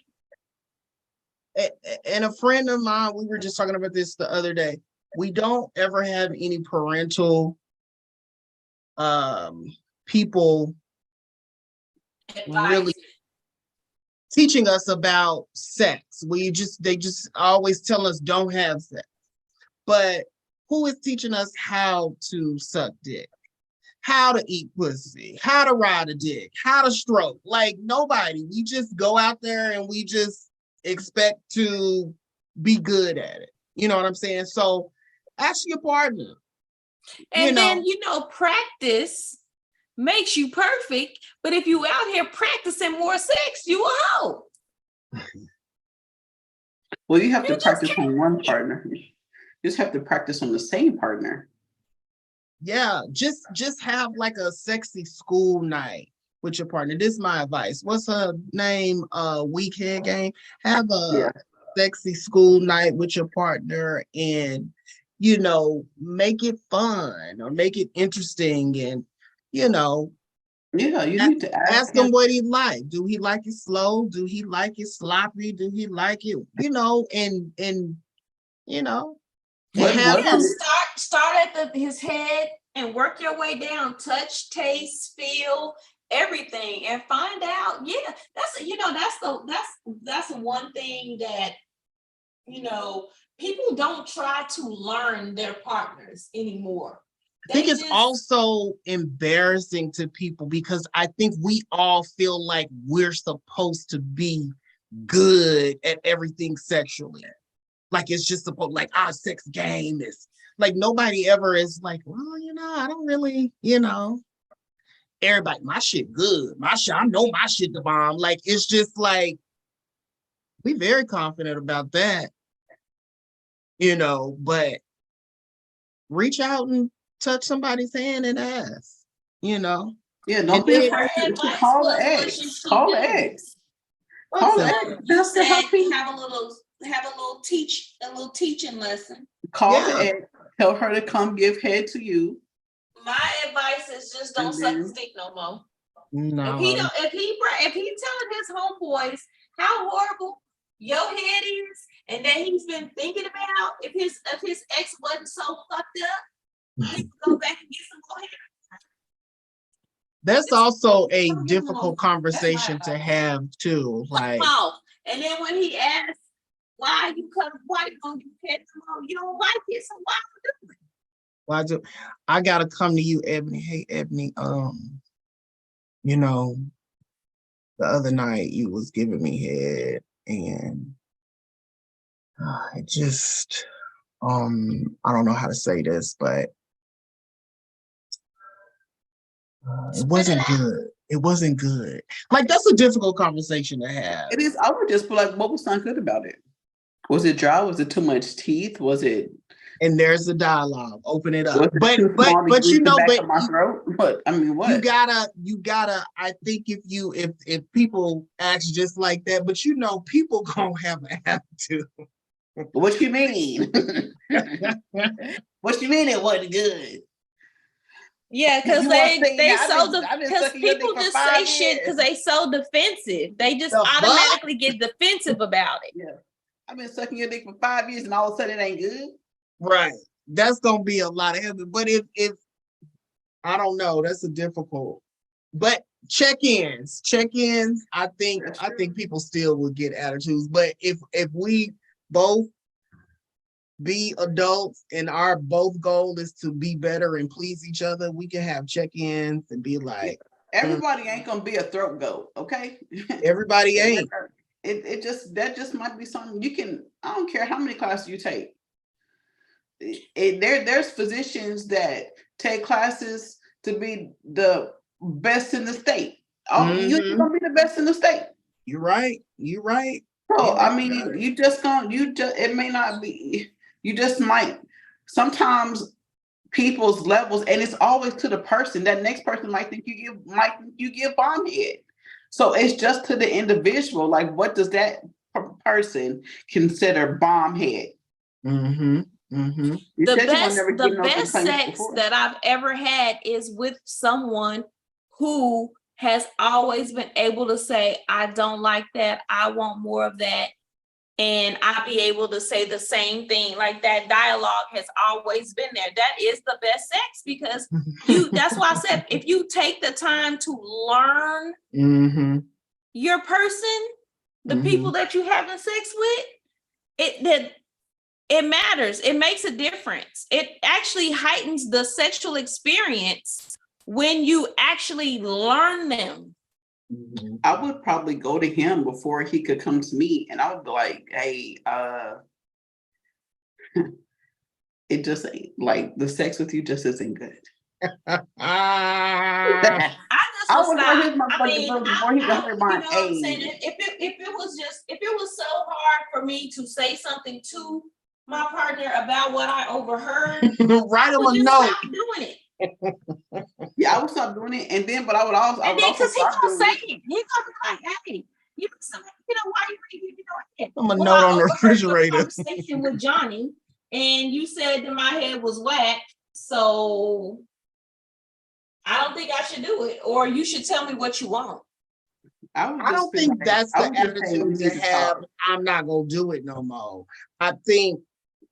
And a friend of mine, we were just talking about this the other day. We don't ever have any parental people really teaching us about sex. They just always tell us don't have sex. But who is teaching us how to suck dick, how to eat pussy, how to ride a dick, how to stroke? Like, nobody. We just go out there and we just expect to be good at it. You know what I'm saying? So ask your partner. And then practice makes you perfect. But if you out here practicing more sex, you a hoe. Well, you have to practice on one partner. You just have to practice on the same partner. Yeah, just have like a sexy school night with your partner. This is my advice. What's her name? Weekend Game. Have a sexy school night with your partner, and make it fun or make it interesting, and you need to ask him what he like. Do he like it slow? Do he like it sloppy? Do he like it, Start at his head and work your way down. Touch, taste, feel, everything, and find out. Yeah, that's one thing that people don't try to learn their partners anymore. I think it's also embarrassing to people because I think we all feel like we're supposed to be good at everything sexually. Like it's just supposed, like our sex game is like, nobody ever is like, well, I don't really, everybody, my shit good. I know my shit the bomb. Like, it's just like, we very confident about that, but reach out and touch somebody's hand and ask, Yeah, don't be afraid to call the ex. Call the ex. Call the ex. Just to help you have a little teaching lesson. Call the ex. Tell her to come give head to you. My advice is just don't suck his dick no more. No. If he telling his homeboys how horrible your head is and that he's been thinking about, if his ex wasn't so fucked up, he would go back and get some more hair. That's also a difficult conversation to have too. Like, and then when he asks, why you gonna catch them all? You don't like it, so why would you? Why do I gotta come to you, Ebony? Hey, Ebony, you know, the other night you was giving me head, and it just, I don't know how to say this, but it wasn't good. It wasn't good. Like, that's a difficult conversation to have. It is. I would just be like, what was not good about it? Was it dry? Was it too much teeth? Was it? And there's the dialogue. Open it up. But you know, but my throat. But I mean, what? You gotta. I think if people act just like that, but you know, people gonna have an attitude. What you mean? What you mean it wasn't good? Yeah, because people just say shit because they so defensive. They just automatically get defensive about it. Yeah, I've been sucking your dick for 5 years, and all of a sudden it ain't good. Right. That's gonna be a lot of heavy. But if I don't know, that's a difficult. But check-ins. I think people still will get attitudes. But if we both be adults and our both goal is to be better and please each other, we can have check-ins and be like, everybody ain't gonna be a throat goat, okay? Everybody ain't. That just might be something you can. I don't care how many classes you take. There's physicians that take classes to be the best in the state. You're gonna be the best in the state. You're right. So I mean, it may not be. You just might. Sometimes people's levels, and it's always to the person. That next person might think you give bomb head. So it's just to the individual. Like, what does that person consider bomb head? The best sex that I've ever had is with someone who has always been able to say, I don't like that, I want more of that. And I'll be able to say the same thing. Like, that dialogue has always been there. That is the best sex, because that's why I said, if you take the time to learn your person, the people that you're having sex with, it matters. It makes a difference. It actually heightens the sexual experience when you actually learn them. I would probably go to him before he could come to me, and I would be like, hey, it just ain't, like, the sex with you just isn't good. I would hit my fucking brother before he got hurt my age. If it was so hard for me to say something to my partner about what I overheard, write him a note. Stop doing it. Yeah, I would stop doing it, and then, but I would also, because he gonna say it. He gonna be like, "Hey, you know why you I'm a note on the refrigerator." Conversation with Johnny, and you said that my head was whack, so I don't think I should do it, or you should tell me what you want. I don't think that's the attitude to have. I'm not gonna do it no more. I think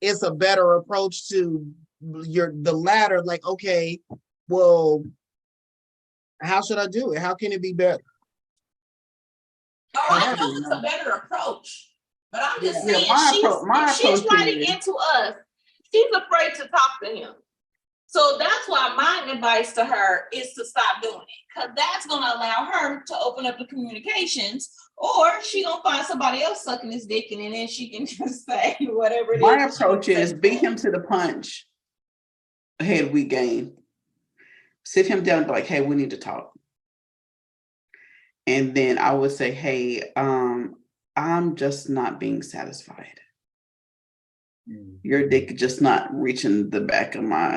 it's a better approach to the latter. Like, okay, well, how should I do it? How can it be better? Oh, I know it's a better approach, but I'm just saying, she's writing into us. She's afraid to talk to him. So that's why my advice to her is to stop doing it, because that's going to allow her to open up the communications, or she going to find somebody else sucking his dick, and then she can just say whatever it is. My approach is beat him to the punch. Head weak game. Sit him down and be like, hey, we need to talk. And then I would say, hey, I'm just not being satisfied. Your dick just not reaching the back of my.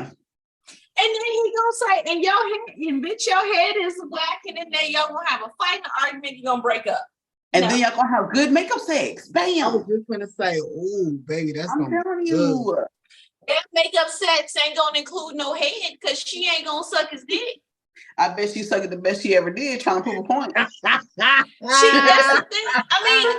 And then he gonna say, and your head is whacking, and then y'all gonna have a fight, an argument, you're gonna break up. And then y'all gonna have good makeup sex. Bam. I was just gonna say, oh, baby, that's I'm telling you. That makeup sex ain't gonna include no head, because she ain't gonna suck his dick. I bet she's sucking the best she ever did, trying to prove a point. That's the thing. I mean,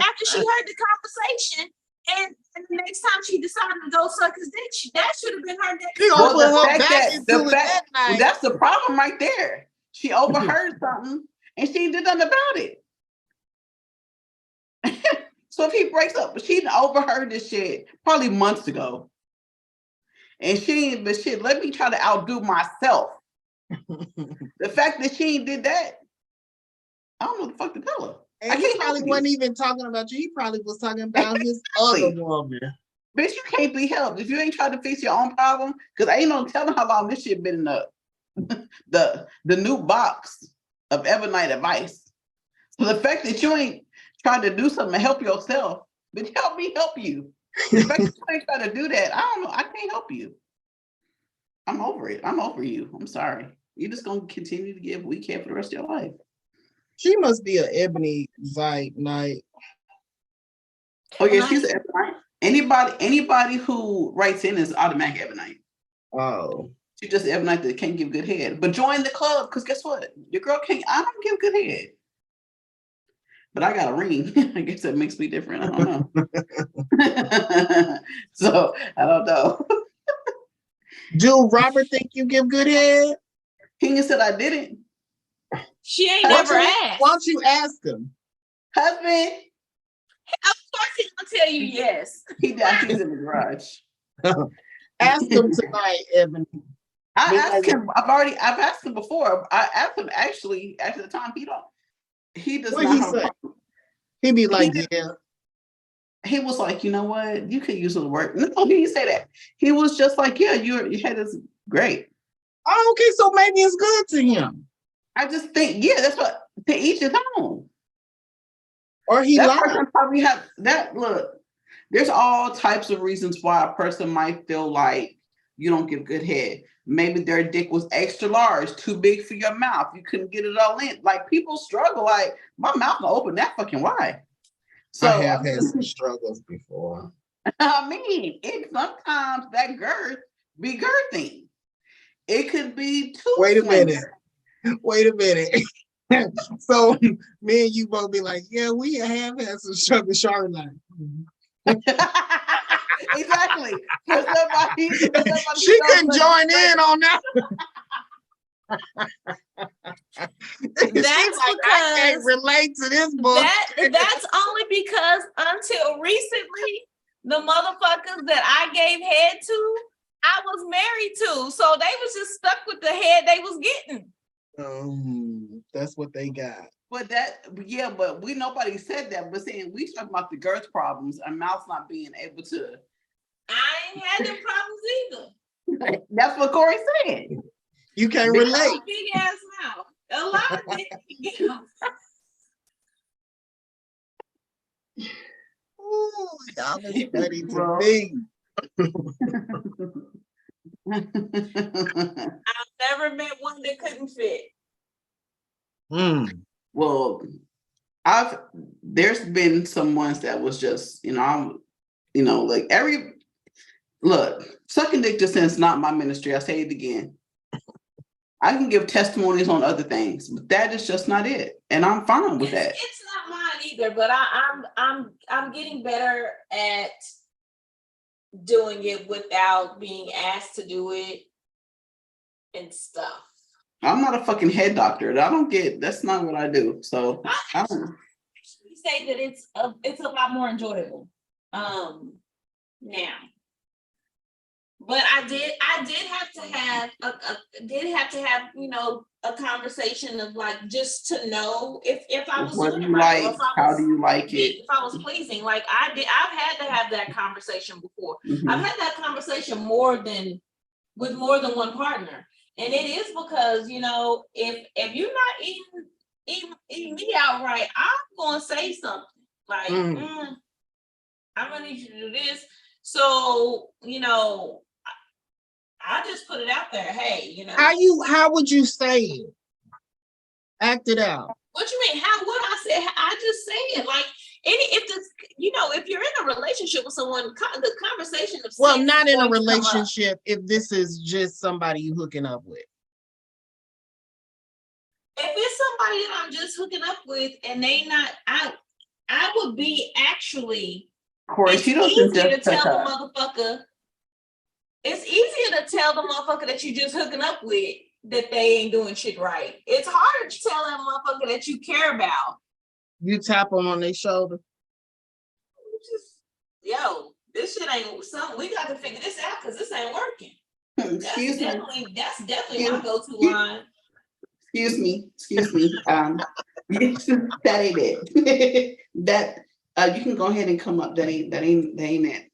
after she heard the conversation, And the next time she decided to go suck his dick, that should have been her next. She Well, opened the her fact back that into the it fact that night. that's the problem right there. She overheard something and she did nothing about it. So if he breaks up, but she overheard this shit probably months ago. And she ain't, but shit, let me try to outdo myself. The fact that she did that, I don't know what the fuck to tell her. And he probably wasn't even talking about you. He probably was talking about his other woman. Bitch, you can't be helped if you ain't trying to fix your own problem. Because I ain't no telling how long this shit been in the new box of Evernight advice. So the fact that you ain't trying to do something to help yourself, but help me help you. The fact that you ain't trying to do that, I don't know. I can't help you. I'm over it. I'm over you. I'm sorry. You're just gonna continue to give weak hair for the rest of your life. She must be an ebony night. Oh yeah, she's an Ebonite. Anybody who writes in is automatic Ebonite. Oh. She's just Ebonite that can't give good head. But join the club, because guess what? Your girl can't, I don't give good head. But I got a ring. I guess that makes me different. I don't know. So I don't know. Do Robert think you give good head? King said I didn't. She ain't never asked. Why don't you ask him? Husband. Of course he's gonna tell you yes. He's in the garage. Ask him tonight, Evan. I asked him. I've asked him before. I asked him actually after the time. He does what not he have say? a problem. He be like, yeah. He was like, you know what? You could use it to work. No, he didn't say that. He was just like, yeah, your head is great. Oh, okay, so maybe it's good to him. I just think, yeah, that's what, to each his own. Or he that lied. person probably have that. Look, there's all types of reasons why a person might feel like you don't give good head. Maybe their dick was extra large, too big for your mouth. You couldn't get it all in. Like people struggle. Like my mouth can open that fucking wide. So I have had some struggles before. I mean, it sometimes that girth be girthy. It could be too. Wait a minute. So me and you both be like, yeah, we have had some struggle night. Exactly. For somebody she couldn't join in on that. That's because I can't relate to this book. That's only because until recently, the motherfuckers that I gave head to, I was married to. So they was just stuck with the head they was getting. That's what they got. But nobody said that. But saying we talking about the girth problems and mouth not being able to. I ain't had them problems either. That's what Corry said. You can't relate. Big ass mouth. A lot of it. Ooh, y'all is funny to me. I've never met one that couldn't fit. Well, there's been some ones that was just, like sucking dick just since not my ministry. I say it again. I can give testimonies on other things, but that is just not it, and I'm fine with that. It's not mine either, but I'm getting better at doing it without being asked to do it and stuff. I'm not a fucking head doctor. That's not what I do. So I don't say that it's a lot more enjoyable now. But I did have to have a conversation of like just to know if I was doing it right, or how do you like it? If I was pleasing, like I've had to have that conversation before. Mm-hmm. I've had that conversation with more than one partner, and it is because if you're not eating me out right, I'm gonna say something like, I'm gonna need you to do this. So I just put it out there. Hey, how would you say it? Act it out. What you mean? How would I say it? I just say it like if you're in a relationship with someone, the conversation of not in a relationship. If this is just somebody you hooking up with. If it's somebody that I'm just hooking up with and they not, I would be actually Corey, it's she doesn't easier to just tell touch the up. motherfucker. It's easier to tell the motherfucker that you just hooking up with that they ain't doing shit right. It's harder to tell that motherfucker that you care about. You tap them on their shoulder. Just, yo, this shit ain't something. We got to figure this out because this ain't working. Excuse me. That's definitely my go-to line. Excuse me. You should say that. That you can go ahead and come up. That ain't it.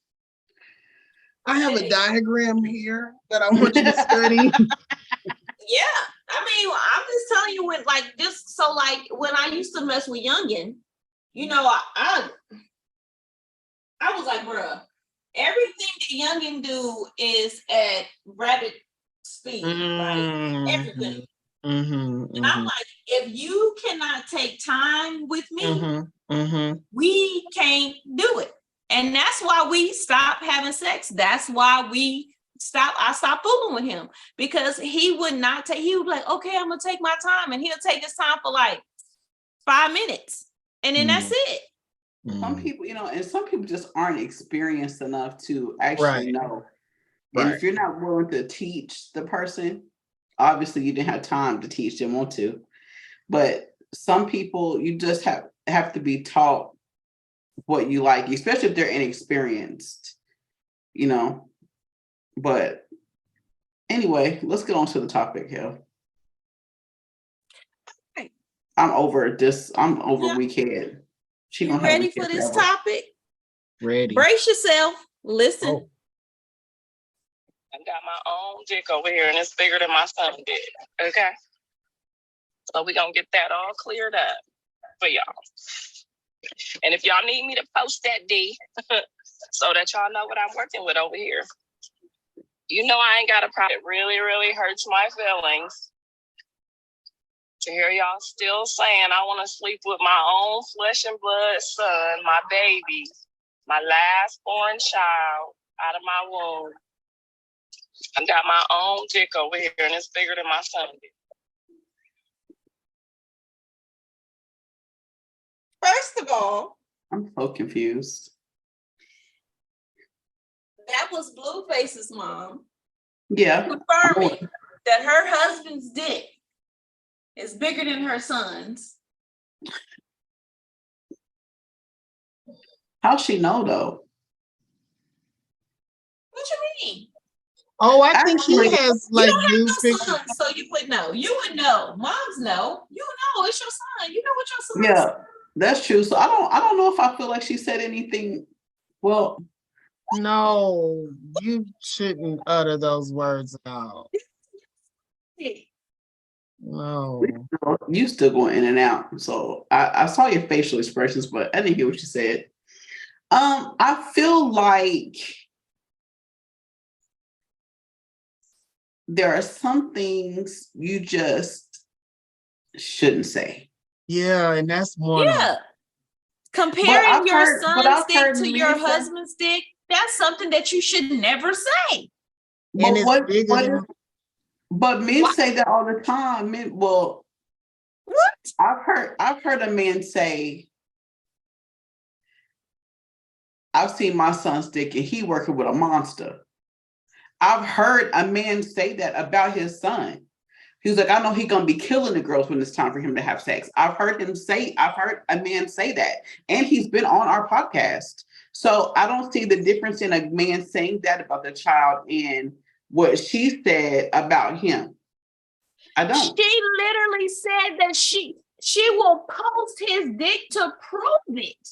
I have a diagram here that I want you to study. Yeah. I mean, I'm just telling you when I used to mess with youngin, you know, I was like, bruh, everything the youngin do is at rapid speed, right? Everything. And I'm like, if you cannot take time with me, we can't do it. And that's why we stopped having sex. That's why I stopped fooling with him, because he would not take, he would be like, okay, I'm gonna take my time, and he'll take his time for like 5 minutes. And then that's it. Some people, and some people just aren't experienced enough to actually know. And if you're not willing to teach the person, obviously you didn't have time to teach them, want to. But some people, you just have to be taught what you like, especially if they're inexperienced, But anyway, let's get on to the topic here. Right. I'm over Weekhead. She You ready for this topic? Ready. Brace yourself. Listen. Oh. I got my own dick over here, and it's bigger than my son did. Okay, so we're gonna get that all cleared up for y'all. And if y'all need me to post that D, so that y'all know what I'm working with over here. I ain't got a problem. It really, really hurts my feelings to hear y'all still saying I want to sleep with my own flesh and blood son, my baby, my last born child out of my womb. I got my own dick over here, and it's bigger than my son did. First of all, I'm so confused. that was Blueface's mom. Yeah. Confirming that her husband's dick is bigger than her son's. How's she know though? What you mean? Oh, I think he has like you new pictures. Son, so you would know. You would know. Moms know. You know it's your son. You know what your son is. Yeah, that's true. So I don't know if I feel like she said anything. Well, no, you shouldn't utter those words out. No. You still going in and out. So I saw your facial expressions, but I didn't hear what you said. I feel like there are some things you just shouldn't say. Yeah, and that's one. Yeah. Comparing your son's dick to your husband's dick, that's something that you should never say. And but men say that all the time. What? I've heard a man say, I've seen my son's dick and he working with a monster. I've heard a man say that about his son. He was like, I know he's gonna be killing the girls when it's time for him to have sex. I've heard a man say that. And he's been on our podcast. So I don't see the difference in a man saying that about the child and what she said about him. I don't. She literally said that she will post his dick to prove it.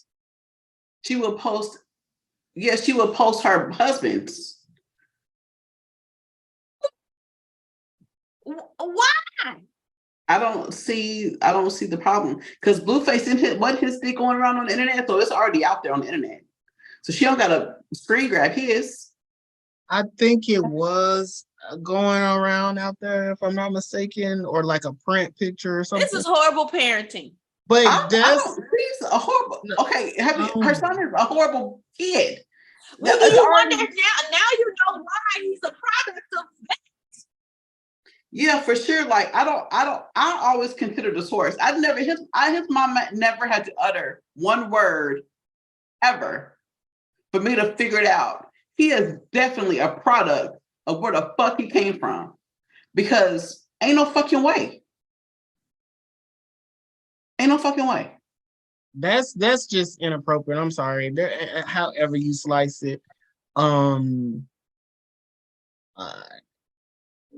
She will post her husband's. Why? I don't see the problem because Blueface didn't his dick going around on the internet, so it's already out there on the internet. So she don't got to screen grab his. I think it was going around out there, if I'm not mistaken, or like a print picture or something. This is horrible parenting. But he's a horrible. Okay, her son is a horrible kid. Well, do you wonder now you know why he's a product of that? Yeah, for sure. Like I always consider the source. His mom never had to utter one word ever for me to figure it out. He is definitely a product of where the fuck he came from. Because ain't no fucking way. Ain't no fucking way. That's just inappropriate. I'm sorry. However you slice it.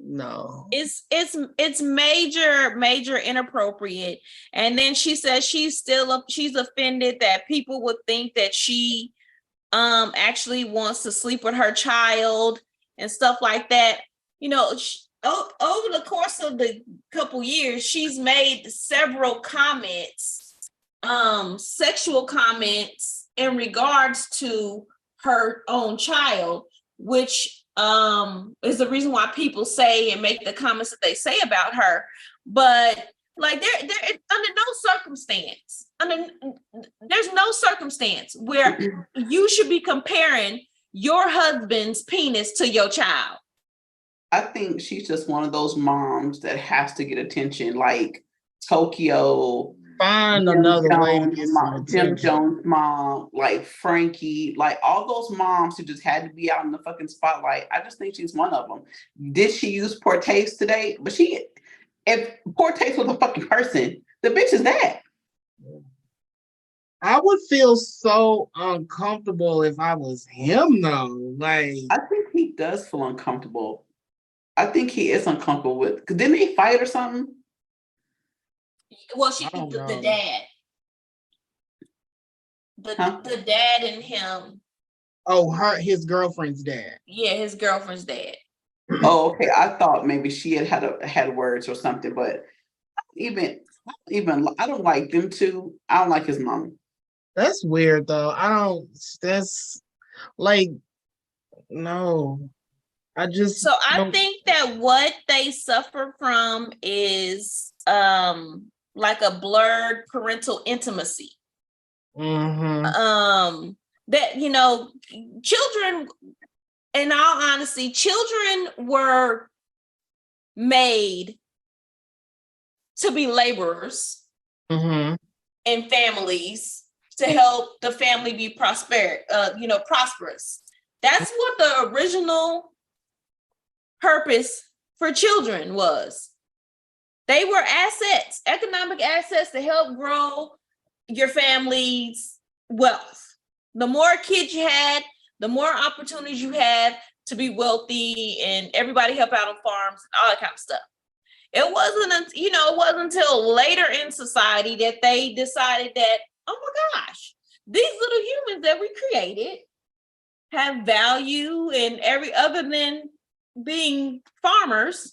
No. It's major inappropriate. And then she says she's offended that people would think that she actually wants to sleep with her child and stuff like that. You know, over the course of the couple years, she's made several comments, sexual comments in regards to her own child, which is the reason why people say and make the comments that they say about her. But like there there's no circumstance where you should be comparing your husband's penis to your child. I think she's just one of those moms that has to get attention, like Tokyo. Find another way to get some Jim attention. Jones' mom, like Frankie, like all those moms who just had to be out in the fucking spotlight. I just think she's one of them. Did she use poor taste today? But if poor taste was a fucking person, the bitch is that. I would feel so uncomfortable if I was him, though. Like, I think he does feel uncomfortable. I think he is uncomfortable with, because didn't they fight or something? Well, the dad. The dad and him. Oh, his girlfriend's dad. Yeah, his girlfriend's dad. Oh, okay. I thought maybe she had words or something, but even I don't like them two. I don't like his mom. That's weird though. That's like, no. I think that what they suffer from is like a blurred parental intimacy. Mm-hmm. That, you know, children, in all honesty, children were made to be laborers mm-hmm. in families to help the family be prosperous. That's what the original purpose for children was. They were assets, economic assets to help grow your family's wealth. The more kids you had, the more opportunities you had to be wealthy, and everybody help out on farms and all that kind of stuff. It wasn't until later in society that they decided that, oh my gosh, these little humans that we created have value and other than being farmers,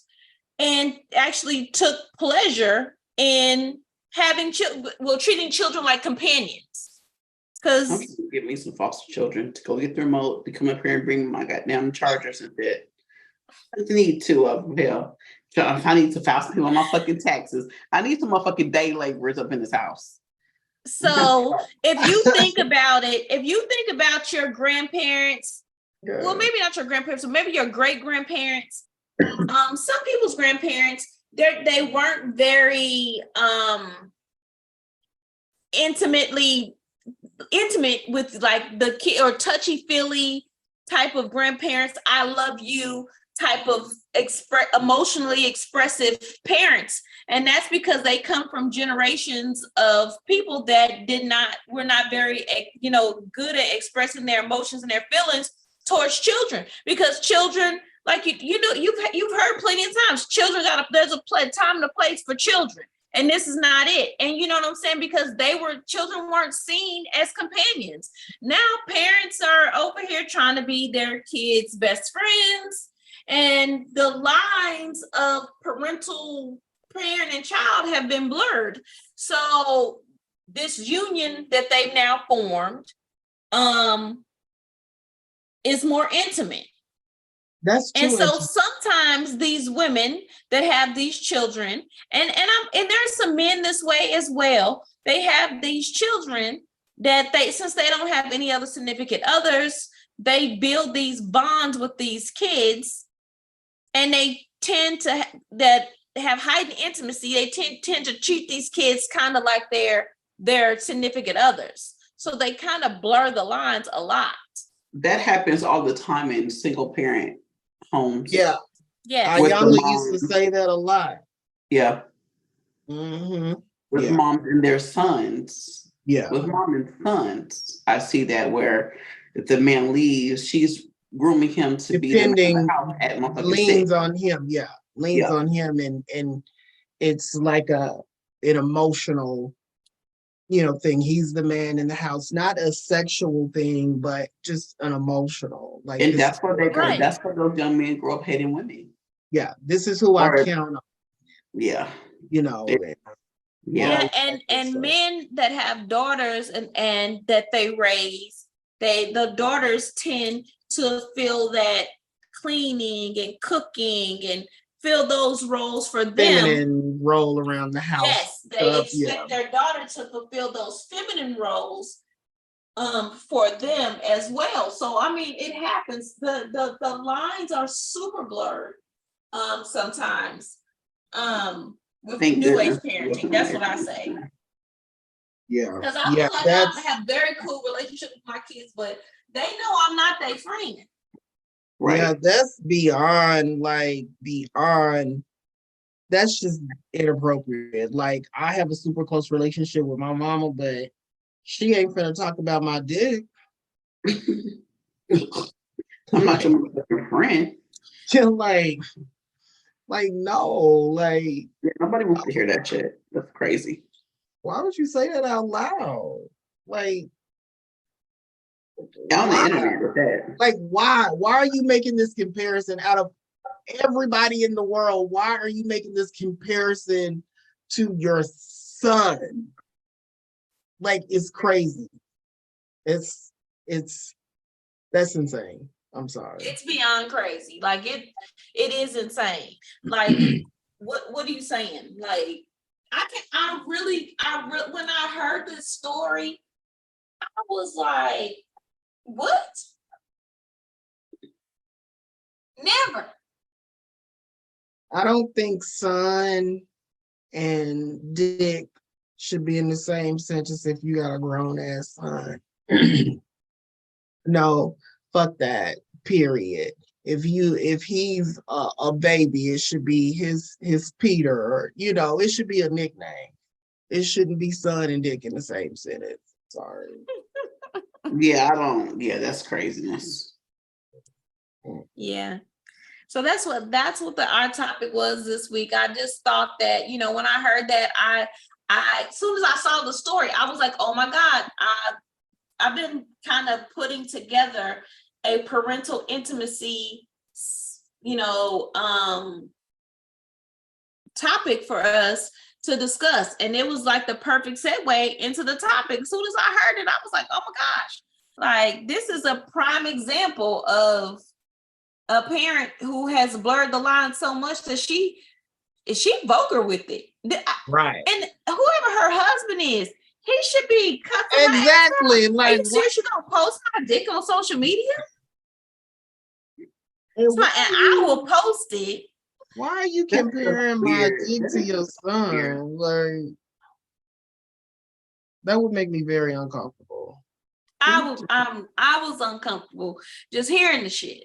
and actually took pleasure in having treating children like companions. Because give me some foster children to go get the remote, to come up here and bring my goddamn chargers and shit. I need two of them. Hell, I need to file some people on my fucking taxes. I need some motherfucking day laborers up in this house. So if you think about it, if you think about your grandparents, well, maybe not your grandparents, but maybe your great grandparents, some people's grandparents, they weren't very intimate with like the kid, or touchy-feely type of grandparents, I love you type of emotionally expressive parents. And that's because they come from generations of people that were not very, good at expressing their emotions and their feelings towards children. Because children, like you've heard plenty of times, there's a time and a place for children. And this is not it. And you know what I'm saying? Because children weren't seen as companions. Now parents are over here trying to be their kids' best friends. And the lines of parent and child have been blurred. So this union that they've now formed is more intimate. That's true. And so sometimes these women that have these children, and there's some men this way as well, they have these children that since they don't have any other significant others, they build these bonds with these kids, and they tend to have heightened intimacy. They tend to treat these kids kind of like their significant others. So they kind of blur the lines a lot. that happens all the time in single parent homes. Yeah. Yeah. Ayala used to say that a lot. Yeah. Mm-hmm. With moms and their sons. Yeah. With mom and sons, I see that where if the man leaves, she's grooming him to be the house at leans on him. Yeah. Leans on him, and it's like an emotional, thing. He's the man in the house, not a sexual thing, but just an emotional. Like, and that's what they go. That's what those young men grow up hating women. Yeah, this is who I count on. Yeah, Yeah, and men that have daughters and that they raise, the daughters tend to feel that cleaning and cooking and fill those roles for them. Feminine role around the house. Yes, they expect their daughter to fulfill those feminine roles for them as well. So I mean, it happens. The lines are super blurred sometimes with new age parenting. That's what I say. Yeah, because I feel like I have very cool relationship with my kids, but they know I'm not their friend. Right. Yeah, that's beyond. That's just inappropriate. Like, I have a super close relationship with my mama, but she ain't finna talk about my dick. I'm not your friend. No, nobody wants to hear that shit. That's crazy. Why would you say that out loud? On the internet with that. Why are you making this comparison out of everybody in the world? Why are you making this comparison to your son? It's crazy. That's insane. I'm sorry. It's beyond crazy. It is insane. What are you saying? When I heard this story, I was like, what? Never. I don't think son and dick should be in the same sentence if you got a grown ass son. No, fuck that. Period. If he's a baby, it should be his Peter, or it should be a nickname. It shouldn't be son and dick in the same sentence. Sorry. Yeah, that's craziness. Yeah. So that's what our topic was this week. I just thought that, when I heard that, I as soon as I saw the story, I was like, oh my God, I've been kind of putting together a parental intimacy, topic for us to discuss. And it was like the perfect segue into the topic. As soon as I heard it, I was like, oh my gosh, this is a prime example of a parent who has blurred the line so much that she vulgar with it. Right. And whoever her husband is, he should be cussing. Exactly. Are you serious? You gonna post my dick on social media? And I will post it. Why are you comparing my dick to your son? That would make me very uncomfortable. I was uncomfortable just hearing the shit.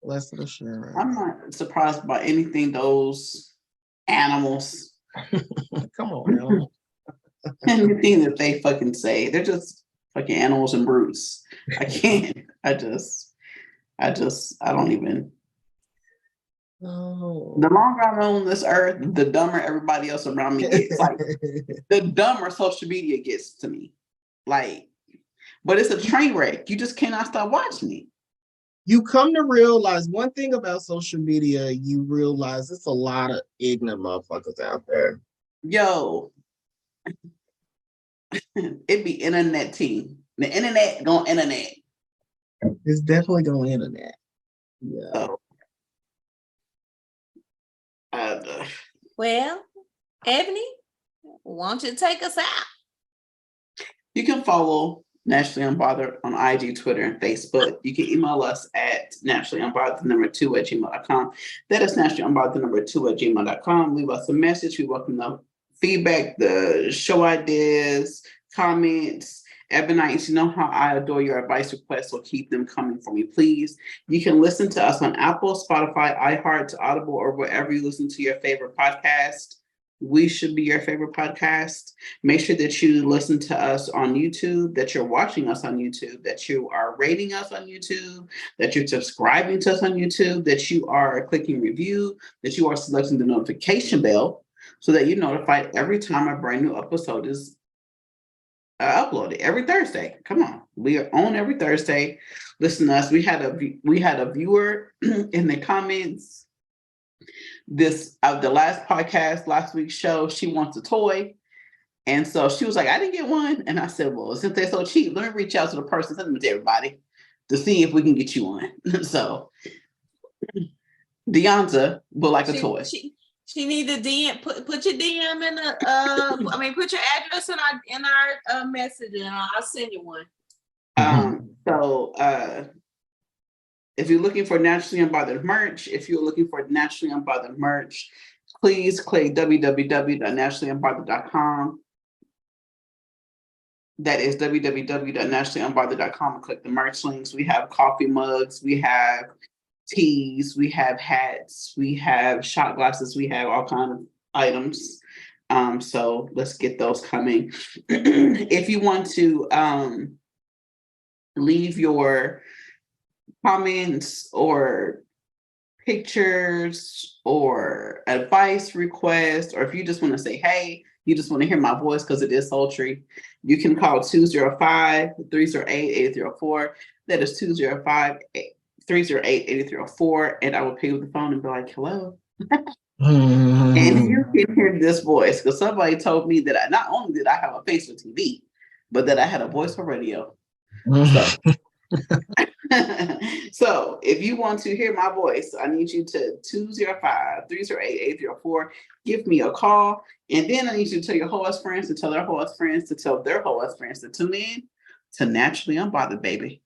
Less of a share. I'm not surprised by anything those animals. Come on, animals. Anything that they fucking say. They're just fucking animals and brutes. I can't. I don't even. No. The longer I'm on this earth, the dumber everybody else around me gets. The dumber social media gets to me. But it's a train wreck. You just cannot stop watching it. You come to realize one thing about social media, you realize it's a lot of ignorant motherfuckers out there. Yo. It be internet team. The internet going internet. It's definitely going internet. Yeah. Well, Ebony, why don't you take us out? You can follow Naturally Unbothered on IG, Twitter, and Facebook. You can email us at naturallyunbothered2@gmail.com. That is naturallyunbothered2@gmail.com. Leave us a message. We welcome the feedback, the show ideas, comments, Ebonites, you know how I adore your advice requests, so keep them coming for me, please. You can listen to us on Apple, Spotify, iHeart, Audible, or wherever you listen to your favorite podcast. We should be your favorite podcast. Make sure that you listen to us on YouTube, that you're watching us on YouTube, that you are rating us on YouTube, that you're subscribing to us on YouTube, that you are clicking review, that you are selecting the notification bell so that you're notified every time a brand new episode is uploaded every Thursday. Come on, we are on every Thursday. Listen to us. We had a viewer in the comments. This the last podcast, last week's show, she wants a toy. And so she was like, I didn't get one. And I said, well, since they're so cheap, let me reach out to the person, send them to everybody to see if we can get you one. So Deonta will like a toy. She need a DM. Put your DM in the put your address in our message and I'll send you one. So if you're looking for Naturally Unbothered merch, please click www.naturallyunbothered.com. That is www.naturallyunbothered.com and click the merch links. We have coffee mugs, we have teas, we have hats, we have shot glasses, we have all kinds of items. So let's get those coming. If you want to leave your comments or pictures or advice requests, or if you just want to say, hey, you just want to hear my voice because it is sultry, you can call 205-308-8304. That is 205-308-8304. And I will pick up the phone and be like, hello. And you can hear this voice because somebody told me that not only did I have a face for TV, but that I had a voice for radio. So if you want to hear my voice, I need you to 205-308-8304. Give me a call. And then I need you to tell your whole-ass friends to tell their whole-ass friends to tell their whole-ass friends to tune in to Naturally Unbothered, baby.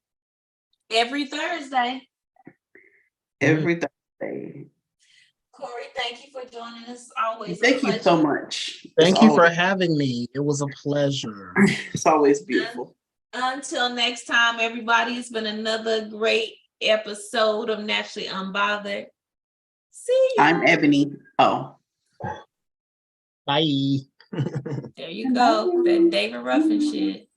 Every Thursday. Every Thursday. Corry, thank you for joining us. Always. Thank you so much. Thank you for having me. It was a pleasure. It's always beautiful. Until next time, everybody, it's been another great episode of Naturally Unbothered. See you. I'm Ebony. Oh. Bye. There you go. That David Ruffin shit.